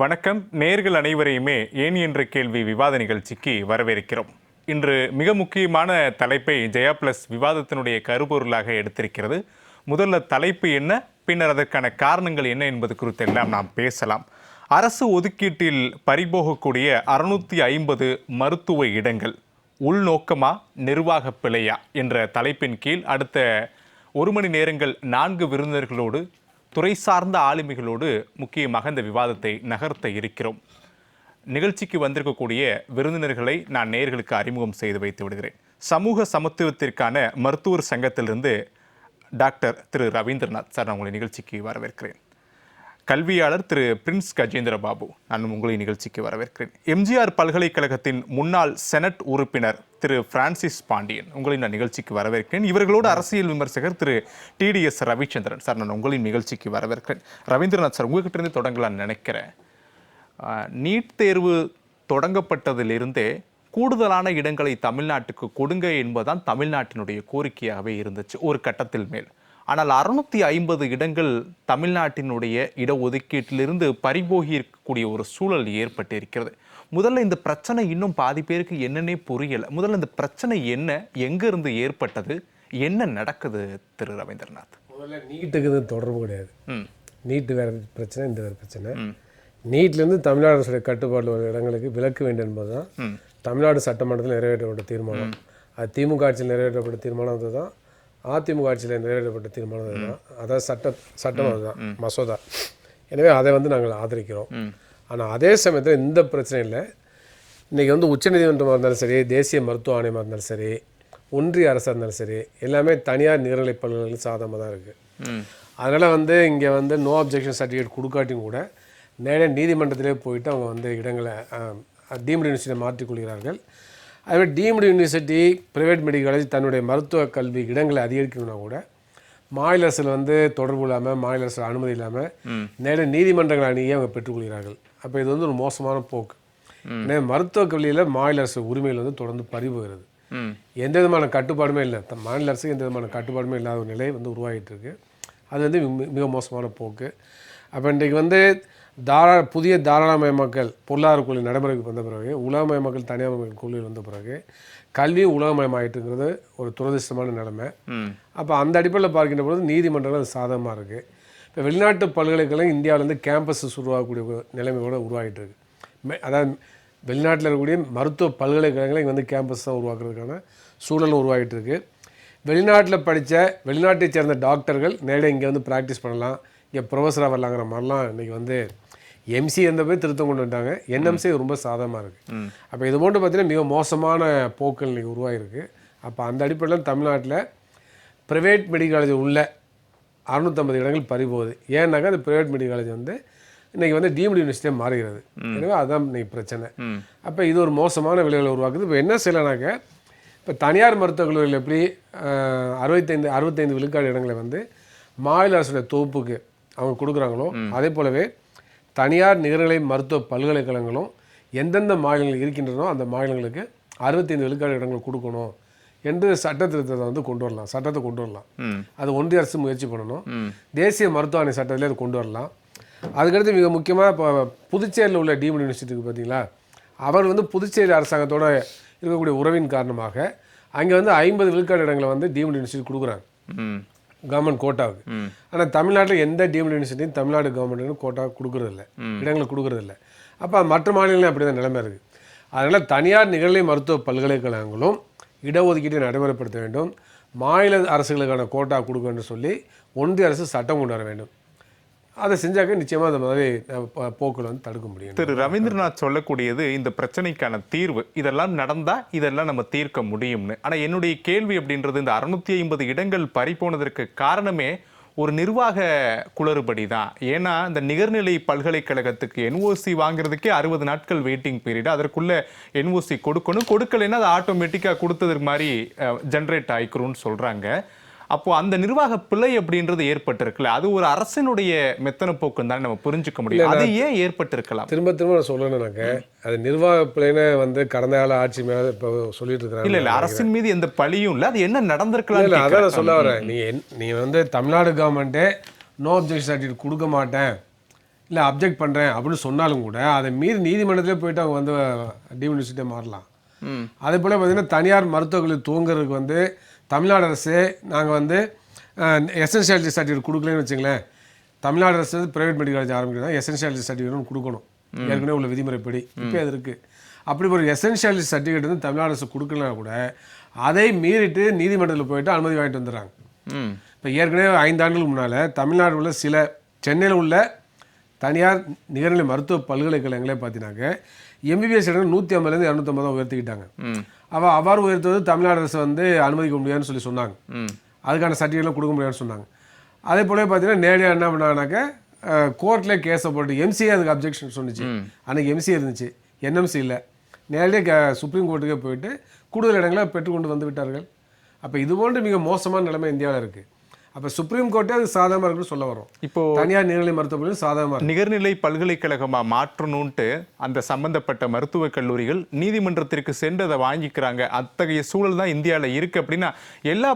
வணக்கம். நேயர்கள் அனைவரையுமே ஏன் என்ற கேள்வி விவாத நிகழ்ச்சிக்கு வரவேற்கிறோம். இன்று மிக முக்கியமான தலைப்பை ஜெயா பிளஸ் விவாதத்தினுடைய கருப்பொருளாக எடுத்திருக்கிறது. முதல்ல தலைப்பு என்ன, பின்னர் அதற்கான காரணங்கள் என்ன என்பது குறித்து எல்லாம் நாம் பேசலாம். அரசு ஒதுக்கீட்டில் பறிபோகக்கூடிய 650 மருத்துவ இடங்கள் உள்நோக்கமா நிர்வாக பிழையா என்ற தலைப்பின் கீழ் அடுத்த 1 மணி நேரங்கள் 4 விருந்தினர்களோடு துறை சார்ந்த ஆளுமைகளோடு முக்கியமாக இந்த விவாதத்தை நகர்த்த இருக்கிறோம். நிகழ்ச்சிக்கு வந்திருக்கக்கூடிய விருந்தினர்களை நான் நேயர்களுக்கு அறிமுகம் செய்து வைத்து விடுகிறேன். சமூக சமத்துவத்திற்கான மருத்துவர் சங்கத்திலிருந்து டாக்டர் திரு ரவீந்திரநாத் சார், நான் உங்களை நிகழ்ச்சிக்கு வரவேற்கிறேன். கல்வியாளர் திரு பிரின்ஸ் கஜேந்திர பாபு, நான் உங்களை நிகழ்ச்சிக்கு வரவேற்கிறேன். எம்ஜிஆர் பல்கலைக்கழகத்தின் முன்னாள் செனட் உறுப்பினர் திரு பிரான்சிஸ் பாண்டியன், உங்களை நான் நிகழ்ச்சிக்கு வரவேற்கிறேன். இவர்களோடு அரசியல் விமர்சகர் திரு டிடிஎஸ் ரவிச்சந்திரன் சார், நான் உங்களின் நிகழ்ச்சிக்கு வரவேற்கிறேன். ரவீந்திரநாத் சார், உங்ககிட்ட இருந்து தொடங்கலான்னு நினைக்கிறேன். நீட் தேர்வு தொடங்கப்பட்டதிலிருந்தே கூடுதலான இடங்களை தமிழ்நாட்டுக்கு கொடுங்க என்பதுதான் தமிழ்நாட்டினுடைய கோரிக்கையாகவே இருந்துச்சு ஒரு கட்டத்தில் மேல். ஆனால் 650 இடங்கள் தமிழ்நாட்டினுடைய இடஒதுக்கீட்டிலிருந்து பறிபோகி இருக்கக்கூடிய ஒரு சூழல் ஏற்பட்டிருக்கிறது. முதல்ல இந்த பிரச்சனை இன்னும் பாதி பேருக்கு என்னன்னே புரியலை. முதல்ல இந்த பிரச்சனை என்ன, எங்கிருந்து ஏற்பட்டது, என்ன நடக்குது திரு ரவீந்திரநாத்? முதல்ல நீட்டுக்கு தொடர்பு கிடையாது. நீட்டு வேற பிரச்சனை, இந்த வேறு பிரச்சனை. நீட்லேருந்து தமிழ்நாடு அரசுடைய கட்டுப்பாட்டில் உள்ள இடங்களுக்கு விலக்க வேண்டும் என்பதுதான் தமிழ்நாடு சட்டமன்றத்தில் நிறைவேற்றப்பட்ட தீர்மானம். அது திமுக ஆட்சியில் நிறைவேற்றப்பட்ட தீர்மானம் தான், அதிமுக ஆட்சியில் நிறைவேற்றப்பட்ட தீர்மானம் தான். அதாவது சட்டம் அதுதான், மசோதா. எனவே அதை நாங்கள் ஆதரிக்கிறோம். ஆனால் அதே சமயத்தில் இந்த பிரச்சனை இல்லை. இன்றைக்கி உச்சநீதிமன்றமாக இருந்தாலும் சரி, தேசிய மருத்துவ ஆணையமாக இருந்தாலும் சரி, ஒன்றிய அரசாக இருந்தாலும் சரி, எல்லாமே தனியார் நிகர்நிலை பல்கலைக்கழகம் சாதகமாக தான் இருக்குது. அதனால் இங்கே நோ அப்ஜெக்ஷன் சர்டிஃபிகேட் கொடுக்காட்டியும் கூட நேரடியாக நீதிமன்றத்திலே போயிட்டு அவங்க இடங்களை டீம்டு யூனிவர்சிட்டியை மாற்றிக்கொள்கிறார்கள். அதுமாதிரி deemed university, private medical college தன்னுடைய மருத்துவ கல்வி இடங்களை அதிகரிக்கணும்னா கூட மாநில அரசில் தொடர்பு இல்லாமல், மாநில அரசு அனுமதி இல்லாமல் நேரடியாக நீதிமன்றங்கள் அணுகி அவங்க பெற்றுக்கொள்கிறார்கள். அப்போ இது ஒரு மோசமான போக்கு. எனவே மருத்துவ கல்வியில் மாநில அரசு உரிமைகள் தொடர்ந்து பறிபோகிறது. எந்த விதமான கட்டுப்பாடுமே இல்லை. மாநில அரசுக்கு எந்த விதமான கட்டுப்பாடுமே இல்லாத ஒரு நிலை உருவாகிட்டு இருக்கு. அது மிக மோசமான போக்கு. அப்போ இன்றைக்கு புதிய தாராளமயமாக்கல் பொருளாதார கொள்கை நடைமுறைக்கு வந்த பிறகு, உலகமயமாக்கல் தனியார் கொள்கையில் வந்த பிறகு கல்வி உலகமயமாயிட்டுங்கிறது ஒரு துரதிர்ஷ்டமான நிலைமை. அப்போ அந்த அடிப்படையில் பார்க்கின்ற பொழுது நீதிமன்றங்கள் அது சாதகமாக இருக்குது. இப்போ வெளிநாட்டு பல்கலைக்கழகம் இந்தியாவிலேருந்து கேம்பஸஸ் உருவாகக்கூடிய நிலைமை கூட உருவாகிட்டு இருக்கு. அதாவது வெளிநாட்டில் இருக்கக்கூடிய மருத்துவ பல்கலைக்கழகங்களை இங்கே கேம்பஸ் தான் உருவாக்குறதுக்கான சூழல் உருவாகிட்டு இருக்கு. வெளிநாட்டில் படித்த வெளிநாட்டை சேர்ந்த டாக்டர்கள் நேரடியாக இங்கே ப்ராக்டிஸ் பண்ணலாம், இங்கே ப்ரொஃபஸராக வரலாங்கிற மாதிரிலாம் இன்றைக்கி எம்சி எந்த போய் திருத்தம் கொண்டு வந்துட்டாங்க. என்எம்சி ரொம்ப சாதகமாக இருக்குது. அப்போ இது போன்று பார்த்தீங்கன்னா மிக மோசமான போக்கள் இன்றைக்கி உருவாகிருக்கு. அப்போ அந்த அடிப்படையில் தமிழ்நாட்டில் ப்ரைவேட் மெடிக்கல் காலேஜ் உள்ள 650 இடங்கள் பறிபோகுது. ஏன்னாக்கா அந்த ப்ரைவேட் மெடிக்கல் காலேஜ் இன்றைக்கி டீம்டு யூனிவர்சிட்டியாக மாறுகிறது. எனவே அதுதான் இன்றைக்கி பிரச்சனை. அப்போ இது ஒரு மோசமான விளைவுகளை உருவாக்குது. இப்போ என்ன செய்யலைனாக்க, இப்போ தனியார் மருத்துவக் கல்லூரியில் எப்படி 65 விழுக்காடு இடங்களை மாநில அரசுடைய தொகுப்புக்கு அவங்க கொடுக்குறாங்களோ, அதே போலவே தனியார் நிகர்நிலை மருத்துவ பல்கலைக்கழகங்களும் எந்தெந்த மாநிலங்கள் இருக்கின்றனோ அந்த மாநிலங்களுக்கு 65 விழுக்காடு இடங்கள் கொடுக்கணும் என்று சட்ட திருத்தத்தை கொண்டு வரலாம். சட்டத்தை கொண்டு வரலாம். அது ஒன்றிய அரசு முயற்சி பண்ணணும். தேசிய மருத்துவ ஆணைய சட்டத்திலே அது கொண்டு வரலாம். அதுக்கடுத்து மிக முக்கியமாக இப்போ புதுச்சேரியில் உள்ள டீம்டு யூனிவர்சிட்டிக்கு பார்த்தீங்களா, அவர் புதுச்சேரி அரசாங்கத்தோடு இருக்கக்கூடிய உறவின் காரணமாக அங்கே 50 விழுக்காடு இடங்களை டீம்டு யூனிவர்சிட்டி கொடுக்குறாங்க கவர்மெண்ட் கோட்டாவுக்கு. ஆனால் தமிழ்நாட்டில் எந்த டீம்டு யூனிவர்சிட்டியும் தமிழ்நாடு கவர்மெண்ட் கோட்டா கொடுக்குறதில்ல, இடங்களை கொடுக்குறதில்ல. அப்போ மற்ற மாநிலங்களும் அப்படி தான் நிலைமை இருக்குது. அதனால் தனியார் நிகர்நிலை மருத்துவ பல்கலைக்கழகங்களும் இடஒதுக்கீட்டை நடைமுறைப்படுத்த வேண்டும், மாநில அரசுகளுக்கான கோட்டா கொடுக்கணும்னு சொல்லி ஒன்றிய அரசு சட்டம் கொண்டு வர வேண்டும். அதை செஞ்சாக்க நிச்சயமாக அந்த மாதிரி போக்குகளை தடுக்க முடியும். திரு ரவீந்திரநாத் சொல்லக்கூடியது இந்த பிரச்சனைக்கான தீர்வு, இதெல்லாம் நடந்தால் இதெல்லாம் நம்ம தீர்க்க முடியும்னு. ஆனால் என்னுடைய கேள்வி அப்படின்றது, இந்த 650 இடங்கள் பறிப்போனதற்கு காரணமே ஒரு நிர்வாக குளறுபடி தான். ஏன்னா இந்த நிகர்நிலை பல்கலைக்கழகத்துக்கு என்ஓசி வாங்குறதுக்கே 60 நாட்கள் வெயிட்டிங் பீரியட். அதற்குள்ளே என்ஓசி கொடுக்கலைன்னா அது ஆட்டோமேட்டிக்காக கொடுத்ததுக்கு மாதிரி ஜென்ரேட் ஆகிக்கிறோன்னு சொல்கிறாங்க. அப்போ அந்த நிர்வாக பிழை அப்படின்றது ஏற்பட்டிருக்குல்ல, அது ஒரு அரசினுடைய மெத்தன போக்குன்னு தானே நம்ம புரிஞ்சுக்க முடியும். அது ஏன் ஏற்பட்டிருக்கலாம்? திரும்ப நான் சொல்லணும்னாக்க, அது நிர்வாக பிழைன்னு கடந்த கால ஆட்சி மேலே இப்போ சொல்லிட்டு இருக்கிறாங்க. இல்லை அரசின் மீது எந்த பழியும் இல்லை, அது என்ன நடந்திருக்கலாம். இல்லை அதான் நான் சொல்ல வரேன். நீ தமிழ்நாடு கவர்மெண்ட்டே நோ அப்ஜெக்ஷன் சர்டிஃபிகேட் கொடுக்க மாட்டேன் இல்லை அப்ஜெக்ட் பண்ணுறேன் அப்படின்னு சொன்னாலும் கூட அதை மீறி நீதிமன்றத்திலே போயிட்டு அவங்க வந்து டீம்டு யூனிவர்சிட்டியை மாறலாம். அதே போல் பார்த்தீங்கன்னா தனியார் மருத்துவக் கல்லூரி துவங்குறதுக்கு வந்து தமிழ்நாடு அரசு நாங்கள் வந்து எசென்ஷியாலிட்டி சர்டிஃபிகேட் கொடுக்கலன்னு வச்சுங்களேன். தமிழ்நாடு அரசு வந்து ப்ரைவேட் மெடிக்கல் காலேஜ் ஆரம்பிக்கிறதா எசென்ஷியாலிட்டி சர்டிஃபிகேட் கொடுக்கணும், ஏற்கனவே உள்ள விதிமுறைப்படி. இப்போ அது இருக்குது. அப்படி ஒரு எசென்ஷியாலிட்டி சர்டிஃபிகேட் வந்து தமிழ்நாடு அரசு கொடுக்கலனா கூட அதை மீறிட்டு நீதிமன்றத்தில் போயிட்டு அனுமதி வாங்கிட்டு வந்துடுறாங்க. இப்போ ஏற்கனவே 5 ஆண்டுகளுக்கு முன்னால் தமிழ்நாடு உள்ள சில சென்னையில் உள்ள தனியார் நிகர்நிலை மருத்துவ பல்கலைக்கழகங்களே பார்த்தீங்கன்னாக்க எம்பிபிஎஸ் இடங்கள் 150லேருந்து 250 உயர்த்திக்கிட்டாங்க. அவ்வாறு உயர்த்துவது தமிழ்நாடு அரசு வந்து அனுமதிக்க முடியாதுன்னு சொல்லி சொன்னாங்க. அதுக்கான சர்டிஃபிகேட்லாம் கொடுக்க முடியாதுன்னு சொன்னாங்க. அதே போல பார்த்தீங்கன்னா நேரடியாக என்ன பண்ணாங்கனாக்க கோர்ட்லேயே கேஸை போட்டு எம்சிஏ அதுக்கு அப்ஜெக்ஷன் சொன்னிச்சு. அன்றைக்கி எம்சிஏ இருந்துச்சு, என்எம்சி இல்லை. நேரடியாக சுப்ரீம் கோர்ட்டுக்கே போயிட்டு கூடுதல் இடங்களை பெற்றுக்கொண்டு வந்து விட்டார்கள். அப்போ இது போன்று மிக மோசமான நிலைமை இந்தியாவில் இருக்குது. அப்போ சுப்ரீம் கோர்ட்டே அது சாதகமாக இருக்குன்னு சொல்ல வரும். இப்போ தனியார் நிகர்நிலை மருத்துவ சாதகமாக நிகர்நிலை பல்கலைக்கழகமாக மாற்றணுன்ட்டு அந்த சம்பந்தப்பட்ட மருத்துவக் கல்லூரிகள் நீதிமன்றத்திற்கு சென்று அதை வாங்கிக்கிறாங்க. அத்தகைய சூழல் தான் இந்தியாவில் இருக்குது. அப்படின்னா எல்லா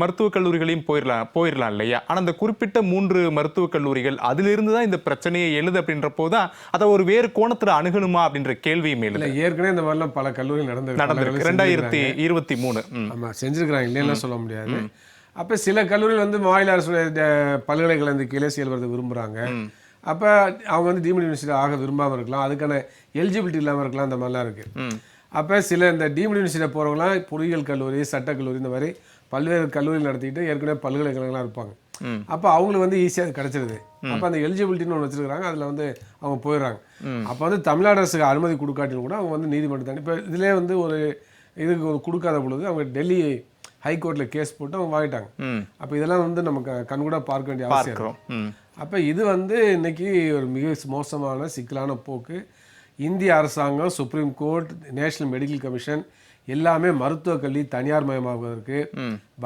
மருத்துவக் கல்லூரிகளையும் போயிடலாம் இல்லையா? ஆனால் அந்த குறிப்பிட்ட 3 மருத்துவக் கல்லூரிகள் அதிலிருந்து தான் இந்த பிரச்சனையை எழுது அப்படின்றப்போ தான் அதை ஒரு வேறு கோணத்தில் அணுகணுமா அப்படின்ற கேள்வியும் இல்லை. ஏற்கனவே இந்த மாதிரிலாம் பல கல்லூரிகள் நடந்திருக்கு. 2023 ஆமாம் செஞ்சுருக்கிறாங்க, இல்லைன்னா சொல்ல முடியாது. அப்போ சில கல்லூரிகள் வந்து மாநில அரசுடைய பல்கலைக்கழகத்துக்கு கீழே செயல்படுத்த விரும்புகிறாங்க. அப்போ அவங்க வந்து டீம்டு யூனிவர்சிட்டி ஆக விரும்பாமல் இருக்கலாம், அதுக்கான எலிஜிபிலிட்டி இல்லாமல் இருக்கலாம், அந்த மாதிரிலாம் இருக்குது. அப்போ சில இந்த டீம்டு யூனிவர்சிட்டியில் போகிறவங்களாம் பொறியியல் கல்லூரி, சட்டக்கல்லூரி, இந்த மாதிரி பல்வேறு கல்லூரிகள் நடத்திக்கிட்டு ஏற்கனவே பல்கலைக்கழகங்களாம் இருப்பாங்க. அப்போ அவங்களுக்கு வந்து ஈஸியாக கிடச்சிருது. அப்போ அந்த எலிஜிபிலிட்டின்னு ஒன்று வச்சுருக்காங்க, அதில் வந்து அவங்க போயிடுறாங்க. அப்போ வந்து தமிழ்நாடு அரசுக்கு அனுமதி கொடுக்காட்டின்னு கூட அவங்க வந்து நீதிமன்றத்தாண்டி இப்போ இதிலே வந்து ஒரு இதுக்கு ஒரு கொடுக்காத பொழுது அவங்க டெல்லி ஹைகோர்ட்டில் கேஸ் போட்டு அவங்க வாங்கிட்டாங்க. அப்போ இதெல்லாம் வந்து நமக்கு கண்கூட பார்க்க வேண்டிய அவசியம் இருக்கும். அப்போ இது வந்து இன்னைக்கு ஒரு மிக மோசமான சிக்கலான போக்கு. இந்திய அரசாங்கம், supreme court, national medical commission எல்லாமே மருத்துவக் கல்வி தனியார் மயமாவதற்கு,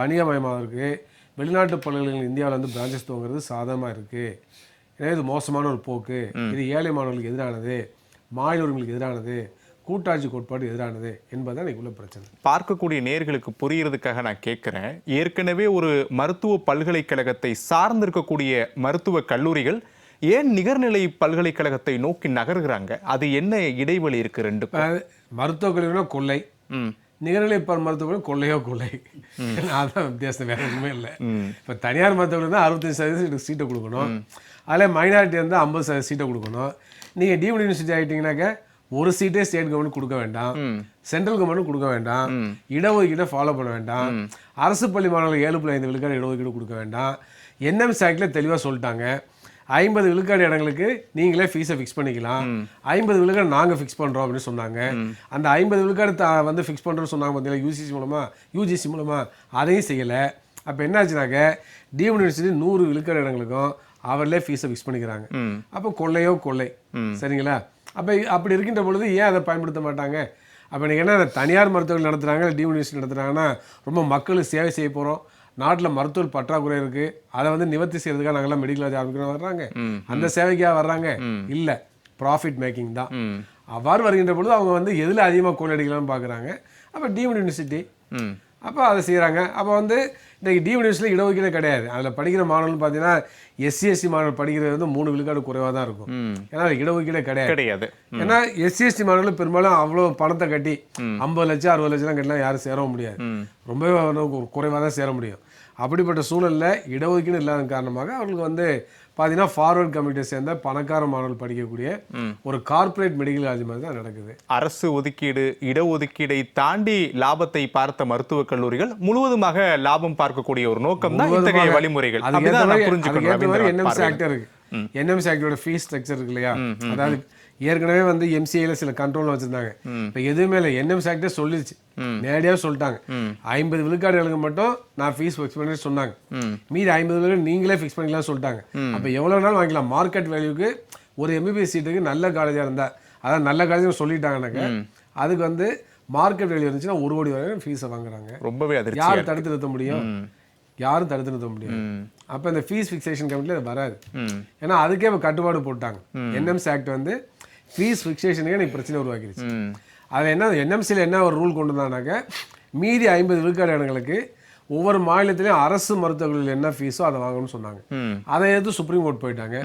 வணிகமயமாவதற்கு, வெளிநாட்டு பல்கலைக்கழகங்கள் இந்தியாவில் வந்து பிரான்ச்சஸ் துவங்குறது சாதகமாக இருக்குது. எனவே இது மோசமான ஒரு போக்கு. இது ஏழை மாணவர்களுக்கு எதிரானது, மாநில உரிமைகளுக்கு எதிரானது, கூட்டாட்சி கோட்பாடு எதிரானது என்பதுதான் இன்னைக்கு உள்ள பிரச்சனை. பார்க்கக்கூடிய நேர்களுக்கு புரியறதுக்காக நான் கேட்குறேன். ஏற்கனவே ஒரு மருத்துவ பல்கலைக்கழகத்தை சார்ந்திருக்கக்கூடிய மருத்துவ கல்லூரிகள் ஏன் நிகர்நிலை பல்கலைக்கழகத்தை நோக்கி நகர்கிறாங்க? அது என்ன இடைவெளி இருக்கு? 2 மருத்துவக் கல்லூரினா கொள்ளை, நிகர்நிலை மருத்துவ கொள்ளையோ கொள்ளை, அதான் வித்தியாசம், வேற ஒன்றுமே இல்லை. இப்போ தனியார் மருத்துவர்கள் தான் 65% சீட்டை கொடுக்கணும், அதில் மைனாரிட்டி இருந்தால் 50% சீட்டை கொடுக்கணும். நீங்கள் டீம்டு யூனிவர்சிட்டி ஆகிட்டீங்கன்னாக்க ஒரு சீட்டே ஸ்டேட் கவர்மெண்ட் கொடுக்க வேண்டாம், சென்ட்ரல் கவர்மெண்ட் கொடுக்க வேண்டாம், இடஒதுக்கீட்டை ஃபாலோ பண்ண வேண்டாம், அரசு பள்ளி மாணவர்களுக்கு 7.5 விழுக்காடு இடஒதுக்கீடு கொடுக்க வேண்டாம். என்எம்சி ஆக்டில் தெளிவாக சொல்லிட்டாங்க, 50 விழுக்காடு இடங்களுக்கு நீங்களே ஃபீஸை ஃபிக்ஸ் பண்ணிக்கலாம், 50 விழுக்காடு நாங்கள் ஃபிக்ஸ் பண்ணுறோம் அப்படின்னு சொன்னாங்க. அந்த 50 விழுக்காடு வந்து ஃபிக்ஸ் பண்ணுறோன்னு சொன்னாங்க பார்த்தீங்களா, யூஜிசி மூலமாக அதையும் செய்யலை. அப்போ என்னாச்சுனாக்க டீம்டு யூனிவர்சிட்டி 100 விழுக்காடு இடங்களுக்கும் அவர்களே ஃபீஸை ஃபிக்ஸ் பண்ணிக்கிறாங்க. அப்போ கொள்ளையோ கொள்ளை, சரிங்களா? அப்போ அப்படி இருக்கின்ற பொழுது ஏன் அதை பயன்படுத்த மாட்டாங்க? அப்போ நீங்கள் என்ன தனியார் மருத்துவர்கள் நடத்துகிறாங்க, டீம்டு யூனிவர்சிட்டி நடத்துகிறாங்கன்னா ரொம்ப மக்களுக்கு சேவை செய்ய போகிறோம், நாட்டில் மருத்துவர் பற்றாக்குறை இருக்குது, அதை வந்து நிவர்த்தி செய்யறதுக்காக நாங்கள்லாம் மெடிக்கல் காலேஜ் ஆரம்பிக்கிறோம் வர்றாங்க. அந்த சேவைக்காக வர்றாங்க இல்லை, ப்ராஃபிட் மேக்கிங் தான். அவ்வாறு வருகின்ற பொழுது அவங்க வந்து எதில் அதிகமாக கொள்ளடிக்கலாம்னு பார்க்குறாங்க. அப்போ டீம்டு யூனிவர்சிட்டி அப்போ அதை செய்கிறாங்க. அப்போ வந்து இன்றைக்கி டீம்டு யூனிவர்சிட்டியில் இடஒதுக்கீடே கிடையாது. அதில் படிக்கிற மாணவர்கள் பார்த்தீங்கன்னா எஸ்சி மாணவர்கள் படிக்கிறது வந்து 3 விழுக்காடு குறைவாக தான் இருக்கும். ஏன்னா இடஒதுக்கீடே கிடையாது. ஏன்னா எஸ்சி மாணவர்கள் பெரும்பாலும் அவ்வளோ பணத்தை கட்டி 50 லட்சம் 60 லட்சம் கட்டிலாம் யாரும் சேரவும் முடியாது, ரொம்பவே குறைவாக தான் சேர முடியும். அப்படிப்பட்ட சூழலில் இடஒதுக்கீடு இல்லாத காரணமாக அவர்களுக்கு வந்து பார்த்தீங்கன்னா ஃபார்வர்ட் கமிட்டியை சேர்ந்த பணக்கார மாணவர்கள் படிக்கக்கூடிய ஒரு கார்ப்பரேட் மெடிக்கல் காலேஜ் மாதிரி தான் நடக்குது. அரசு ஒதுக்கீடு, இடஒதுக்கீடை தாண்டி லாபத்தை பார்த்த மருத்துவக் கல்லூரிகள் முழுவதுமாக லாபம் பார்க்கக்கூடிய ஒரு நோக்கம் தான் இத்தகைய வழிமுறைகள். என்எம்சி ஆக்ட் இருக்கு, என்எம்சி ஆக்டோட ஃபீஸ் ஸ்ட்ரக்சர் இருக்கு இல்லையா? அதாவது ஏற்கனவே வந்து எம்சிஏல சில கண்ட்ரோல் வச்சிருந்தாங்க. இப்போ எதுவுமே இல்லை, என்எம்சி ஆக்டே சொல்லிடுச்சு, நேரடியாக சொல்லிட்டாங்க 50 விழுக்காடுகளுக்கு மட்டும் நான் ஃபீஸ் ஃபிக்ஸ் பண்ணி சொன்னாங்க, மீதி 50 விழுக்காடு நீங்களே ஃபிக்ஸ் பண்ணிக்கலாம் சொல்லிட்டாங்க. அப்போ எவ்வளோ நாள் வாங்கிக்கலாம். மார்க்கெட் வேல்யூக்கு ஒரு எம்பிபிஎஸ் சீட்டுக்கு நல்ல காலேஜாக இருந்தால், அதான் நல்ல காலேஜ் சொல்லிட்டாங்கன்னாக்க அதுக்கு வந்து மார்க்கெட் வேல்யூ இருந்துச்சுன்னா 1 கோடி வரைக்கும் ஃபீஸை வாங்குறாங்க. ரொம்பவே யார் தடுத்து நிறுத்த முடியும்? யாரும் தடுத்து நிறுத்த முடியும். அப்போ இந்த ஃபீஸ் ஃபிக்ஸேஷன் கமிட்டியில் அது வராது. ஏன்னா அதுக்கே இப்போ கட்டுப்பாடு போட்டாங்க. என்எம்சி ஆக்ட் வந்து ஃபீஸ் ஃபிக்ஸேஷனுக்கே எனக்கு பிரச்சனை உருவாக்கிடுச்சு. அது என்ன என்எம்சியில் என்ன ஒரு ரூல் கொண்டு வந்தாங்கனாக்க மீதி 50 விழுக்காடு இடங்களுக்கு ஒவ்வொரு மாநிலத்திலையும் அரசு மருத்துவர்கள் என்ன ஃபீஸோ அதை வாங்கணும்னு சொன்னாங்க. அதை எடுத்து சுப்ரீம் கோர்ட் போயிட்டாங்க.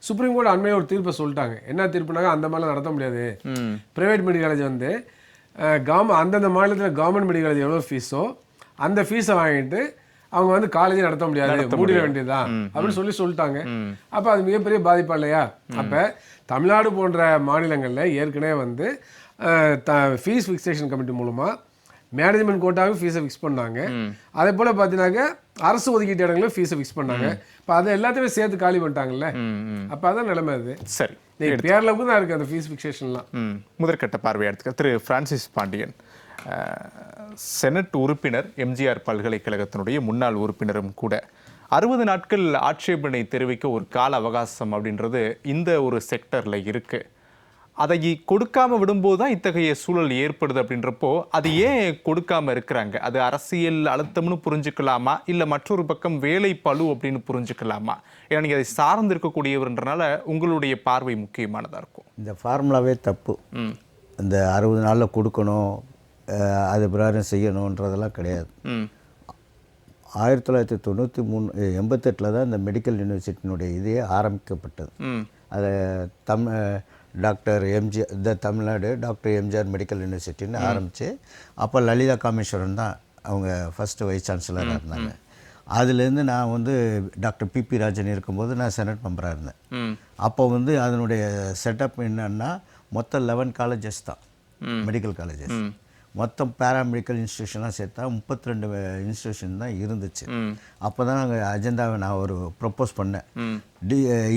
சுப்ரீம் கோர்ட் அண்மையை ஒரு தீர்ப்பை சொல்லிட்டாங்க. என்ன தீர்ப்புனாங்க, அந்த மாதிரிலாம் நடத்த முடியாது. பிரைவேட் மெடிக்கல் காலேஜ் வந்து அந்தந்த மாநிலத்தில் கவர்மெண்ட் மெடிக்கல் காலேஜ் எவ்வளோ ஃபீஸோ அந்த ஃபீஸை வாங்கிட்டு அவங்க வந்து காலேஜே நடத்த முடியாது, மூடிட வேண்டியதுதான் அப்படின்னு சொல்லிட்டாங்க. அப்போ அது மிகப்பெரிய பாதிப்பா இல்லையா? அப்போ தமிழ்நாடு போன்ற மாநிலங்களில் ஏற்கனவே வந்து ஃபீஸ் ஃபிக்ஸேஷன் கமிட்டி மூலமாக மேனேஜ்மெண்ட் கோட்டாவும் ஃபீஸை ஃபிக்ஸ் பண்ணாங்க. அதே போல் பார்த்தீங்கன்னாக்க அரசு ஒதுக்கீட்டு இடங்களும் ஃபீஸை ஃபிக்ஸ் பண்ணாங்க. இப்போ அதை எல்லாத்தையுமே சேர்த்து காலி பண்ணிட்டாங்கல்ல. அப்போ அதான் நிலைமை. அது சரி, பேரளவுக்கு தான் இருக்குது அந்த ஃபீஸ் ஃபிக்ஸேஷன்லாம். முதற்கட்ட பார்வையாளர்கள் திரு பிரான்சிஸ் பாண்டியன், செனட் உறுப்பினர், எம்ஜிஆர் பல்கலைக்கழகத்தினுடைய முன்னாள் உறுப்பினரும் கூட, 60 நாட்கள் ஆட்சேபனை தெரிவிக்க ஒரு கால அவகாசம் அப்படின்றது இந்த ஒரு செக்டரில் இருக்குது. அதை கொடுக்காம விடும்போது தான் இத்தகைய சூழல் ஏற்படுது. அப்படின்றப்போ அது ஏன் கொடுக்காம இருக்கிறாங்க? அது அரசியல் அழுத்தம்னு புரிஞ்சுக்கலாமா, இல்லை மற்றொரு பக்கம் வேலை பளு அப்படின்னு புரிஞ்சுக்கலாமா? ஏன்னா நீங்கள் அதை சார்ந்து இருக்கக்கூடியவர்ன்றனால உங்களுடைய பார்வை முக்கியமானதாக இருக்கும். இந்த ஃபார்முலாவே தப்பு. இந்த 60 நாளில் கொடுக்கணும், அது பிரகாரம் செய்யணுன்றதெல்லாம் கிடையாது. 1988 தான் இந்த மெடிக்கல் யூனிவர்சிட்டியினுடைய இதே ஆரம்பிக்கப்பட்டது. அதை doctor MGR, Tamil Nadu doctor MGR medical யூனிவர்சிட்டின்னு ஆரம்பித்து, அப்போ லலிதா காமேஸ்வரன் தான் அவங்க ஃபஸ்ட்டு வைஸ் சான்சலராக இருந்தாங்க. அதுலேருந்து நான் வந்து டாக்டர் பிபி ராஜன் இருக்கும்போது நான் செனட் மெம்பராக இருந்தேன். அப்போ வந்து அதனுடைய செட்டப் என்னன்னா மொத்தம் 11 காலேஜஸ் தான், மெடிக்கல் காலேஜஸ். மொத்தம் பேராமெடிக்கல் இன்ஸ்டியூஷனாக சேர்த்தா 32 இன்ஸ்டியூஷன் தான் இருந்துச்சு. அப்போ தான் நாங்கள் அஜெண்டாவை நான் ஒரு ப்ரப்போஸ் பண்ணேன்.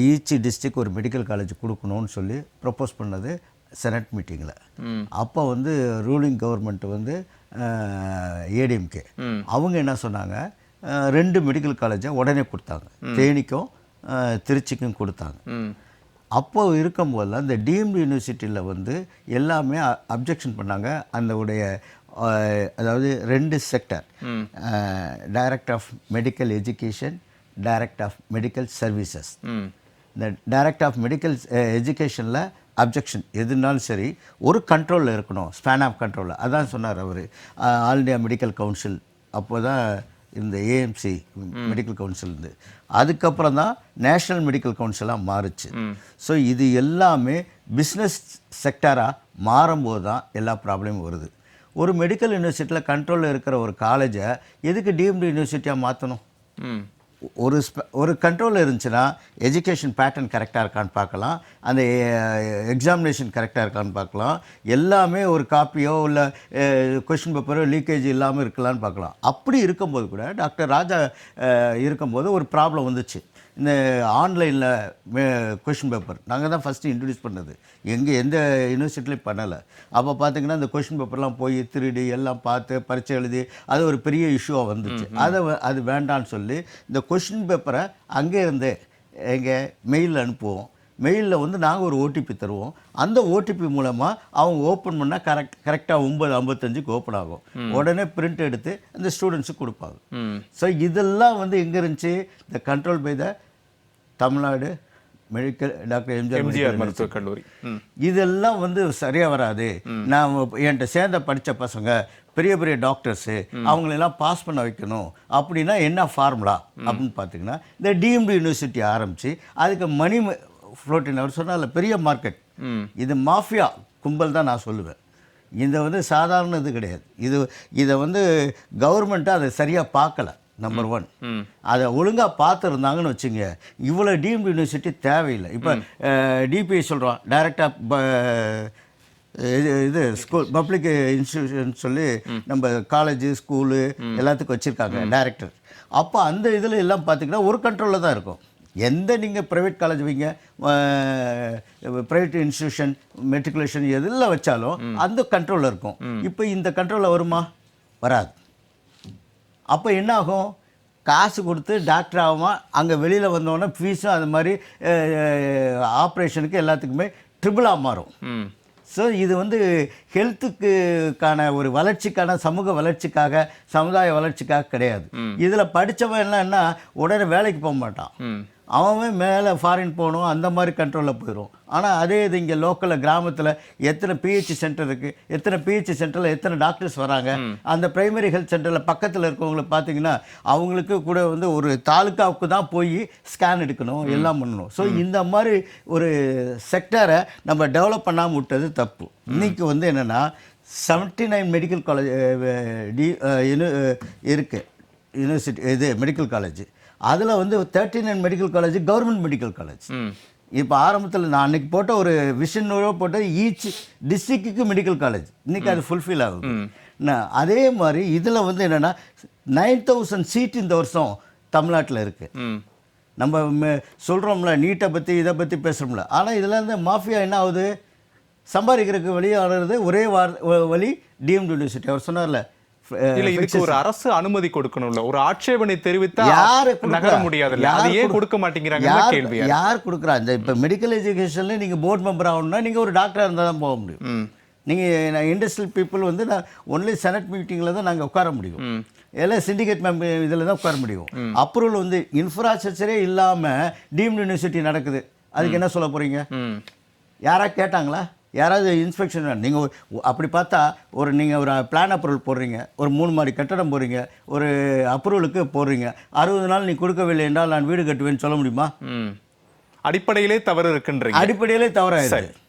ஈச் டிஸ்ட்ரிக்ட் ஒரு மெடிக்கல் காலேஜ் கொடுக்கணும்னு சொல்லி ப்ரப்போஸ் பண்ணது செனட் மீட்டிங்கில். அப்போ வந்து ரூலிங் கவர்மெண்ட் வந்து ஏடிஎம்கே அவங்க என்ன சொன்னாங்க, 2 மெடிக்கல் காலேஜை உடனே கொடுத்தாங்க. தேனிக்கும் திருச்சிக்கும் கொடுத்தாங்க. அப்போ இருக்கும்போது அந்த டீம்டு யூனிவர்சிட்டியில் வந்து எல்லாமே அப்ஜெக்ஷன் பண்ணாங்க. அந்த உடைய அதாவது 2 sector, director of medical education, director of medical services. இந்த டைரக்டர் ஆஃப் மெடிக்கல் எஜுகேஷனில் அப்ஜெக்ஷன் எதுனாலும் சரி ஒரு கண்ட்ரோலில் இருக்கணும், ஸ்பேன் ஆஃப் கண்ட்ரோலில். அதான் சொன்னார் அவர். ஆல் இண்டியா மெடிக்கல் கவுன்சில் அப்போ தான் இந்த ஏஎம்சி மெடிக்கல் கவுன்சில் இருந்து, அதுக்கப்புறம் தான் நேஷ்னல் மெடிக்கல் கவுன்சிலாக மாறுச்சு. ஸோ இது எல்லாமே பிஸ்னஸ் செக்டராக மாறும்போது தான் எல்லா ப்ராப்ளமும் வருது. ஒரு மெடிக்கல் யூனிவர்சிட்டியில் கண்ட்ரோலில் இருக்கிற ஒரு காலேஜை எதுக்கு டீம்டு யூனிவர்சிட்டியாக மாற்றணும்? ஒரு கண்ட்ரோலில் இருந்துச்சுன்னா எஜுகேஷன் பேட்டர்ன் கரெக்டாக இருக்கான்னு பார்க்கலாம், அந்த எக்ஸாமினேஷன் கரெக்டாக இருக்கான்னு பார்க்கலாம், எல்லாமே ஒரு காப்பியோ இல்லை கொஷின் பேப்பரோ லீக்கேஜ் இல்லாமல் இருக்கலான்னு பார்க்கலாம். அப்படி இருக்கும்போது கூட டாக்டர் ராஜா இருக்கும்போது ஒரு ப்ராப்ளம் வந்துச்சு. இந்த ஆன்லைனில் கொஷின் பேப்பர் நாங்கள் தான் ஃபஸ்ட்டு இன்ட்ரடியூஸ் பண்ணது, எந்த யூனிவர்சிட்டிலையும் பண்ணலை. அப்போ பார்த்திங்கன்னா இந்த கொஷின் பேப்பர்லாம் போய் திருடி எல்லாம் பார்த்து பரீட்சை எழுதி அது ஒரு பெரிய இஷ்யூவாக வந்துச்சு. அது வேண்டான்னு சொல்லி இந்த கொஷின் பேப்பரை அங்கே இருந்தே எங்கள் மெயிலில் அனுப்புவோம். மெயிலில் வந்து நாங்கள் ஒரு ஓடிபி தருவோம். அந்த ஓடிபி மூலமாக அவங்க ஓப்பன் பண்ணால் கரெக்டாக 9:55 ஓப்பன் ஆகும். உடனே பிரிண்ட் எடுத்து அந்த ஸ்டூடெண்ட்ஸுக்கு கொடுப்பாங்க. ஸோ இதெல்லாம் வந்து எங்கே இருந்துச்சு? இந்த control by the Tamil Nadu medical doctor MGR மருத்துவக் கல்லூரி. இதெல்லாம் வந்து சரியாக வராது. நான் என்கிட்ட சேர்ந்த படித்த பசங்க பெரிய பெரிய டாக்டர்ஸு அவங்களெல்லாம் பாஸ் பண்ண வைக்கணும் அப்படின்னா என்ன ஃபார்முலா அப்படின்னு பார்த்தீங்கன்னா, இந்த டீம்டு யூனிவர்சிட்டி ஆரம்பித்து அதுக்கு மணி ஃப்ளோட்டின் அவர் சொன்னால பெரிய மார்க்கெட். இது மாஃபியா கும்பல் தான் நான் சொல்லுவேன். இது வந்து சாதாரண இது கிடையாது. இதை வந்து கவர்மெண்ட்டு அதை சரியாக பார்க்கல. நம்பர் 1 அதை ஒழுங்காக பார்த்துருந்தாங்கன்னு வச்சுங்க, இவ்வளோ டீம்டு யூனிவர்சிட்டி தேவையில்லை. இப்போ டிபிஐ சொல்கிறோம், டைரக்டாக இது ஸ்கூல் பப்ளிக் இன்ஸ்டியூஷன் சொல்லி நம்ம காலேஜு ஸ்கூலு எல்லாத்துக்கும் வச்சுருக்காங்க டைரக்டர். அப்போ அந்த இதில் எல்லாம் பார்த்திங்கன்னா ஒரு கண்ட்ரோலில் தான் இருக்கும். எந்த நீங்கள் ப்ரைவேட் காலேஜ் வைங்க, ப்ரைவேட் இன்ஸ்டியூஷன், மெட்ரிகுலேஷன் எதெல்லாம் வச்சாலும் அந்த கண்ட்ரோலில் இருக்கும். இப்போ இந்த கண்ட்ரோலில் வருமா? வராது. அப்போ என்ன ஆகும்? காசு கொடுத்து டாக்டர் ஆகாமல் அங்கே வெளியில் வந்தோடனே ஃபீஸும் அது மாதிரி ஆப்ரேஷனுக்கு எல்லாத்துக்குமே ட்ரிபிளாக மாறும். ஸோ இது வந்து ஹெல்த்துக்கான ஒரு வளர்ச்சிக்கான, சமூக வளர்ச்சிக்காக, சமுதாய வளர்ச்சிக்காக கிடையாது. இதில் படித்தவன் என்னன்னா உடனே வேலைக்கு போக மாட்டான். அவன் மேலே ஃபாரின் போகணும், அந்த மாதிரி கண்ட்ரோலில் போயிடும். ஆனால் அதே இது இங்கே லோக்கலில் கிராமத்தில் எத்தனை பிஹெச் சென்டர் இருக்குது, எத்தனை பிஹெச் சென்டரில் எத்தனை டாக்டர்ஸ் வராங்க, அந்த பிரைமரி ஹெல்த் சென்டரில் பக்கத்தில் இருக்கவங்களை பார்த்தீங்கன்னா அவங்களுக்கு கூட வந்து ஒரு தாலுக்காவுக்கு தான் போய் ஸ்கேன் எடுக்கணும், எல்லாம் பண்ணணும். ஸோ இந்த மாதிரி ஒரு செக்டரை நம்ம டெவலப் பண்ணாமல் விட்டது தப்பு. இன்றைக்கி வந்து என்னென்னா 79 மெடிக்கல் காலேஜ் இருக்குது, யூனிவர்சிட்டி இது மெடிக்கல் காலேஜ். அதில் வந்து 39 medical college government medical college. இப்போ ஆரம்பத்தில் நான் அன்றைக்கி போட்ட ஒரு விஷன் போட்டது ஈச் டிஸ்ட்ரிக்ட்டுக்கு மெடிக்கல் காலேஜ். இன்றைக்கி அது ஃபுல்ஃபில் ஆகுது. அதே மாதிரி இதில் வந்து என்னென்னா 9000 சீட் இந்த வருஷம் தமிழ்நாட்டில் இருக்குது. நம்ம சொல்கிறோம்ல நீட்டை பற்றி இதை பற்றி பேசுகிறோம்ல, ஆனால் இதில் இருந்து மாஃபியா என்ன ஆகுது, சம்பாதிக்கிறதுக்கு வெளியாகிறது ஒரே வழி டீம்டு யூனிவர்சிட்டி. அவர் சொன்னார்ல, இல்ல இதுக்கு ஒரு அரசு அனுமதி கொடுக்கணும்ல, ஒரு ஆட்சேபனை தெரிவித்தா யாரு நகர முடியாதுல்ல, அது ஏன் கொடுக்க மாட்டேங்கிறாங்க கேள்வி. யார் கொடுக்குறா? இந்த இப்போ மெடிக்கல் எஜுகேஷன்ல நீங்க போர்டு மெம்பர் ஆகணும்னா நீங்க ஒரு டாக்டரா இருந்தால் தான் போக முடியும். நீங்க இண்டஸ்ட்ரியல் பீப்புள் வந்து ஒன்லி செனட் மீட்டிங்ல தான் நாங்கள் உட்கார முடியும், எல்லாம் சிண்டிகேட் மெம்பர் இதில் தான் உட்கார முடியும். அப்ரூவல் வந்து இன்ஃப்ராஸ்ட்ரக்சரே இல்லாமல் டீம்டு யூனிவர்சிட்டி நடக்குது, அதுக்கு என்ன சொல்ல போறீங்க? யாரா கேட்டாங்களா? யாராவது இன்ஸ்பெக்ஷன்? நீங்கள் அப்படி பார்த்தா நீங்கள் ஒரு பிளான் அப்ரூவல் போடுறீங்க, ஒரு 3 மாடி கட்டடம் போடுறீங்க, ஒரு அப்ரூவலுக்கு போடுறீங்க, 60 நாள் நீ கொடுக்கவில்லை என்றால் நான் வீடு கட்டுவேன்னு சொல்ல முடியுமா? அடிப்படையிலே தவறு இருக்குன்றீங்க. அடிப்படையிலே தவறாயிருக்கு.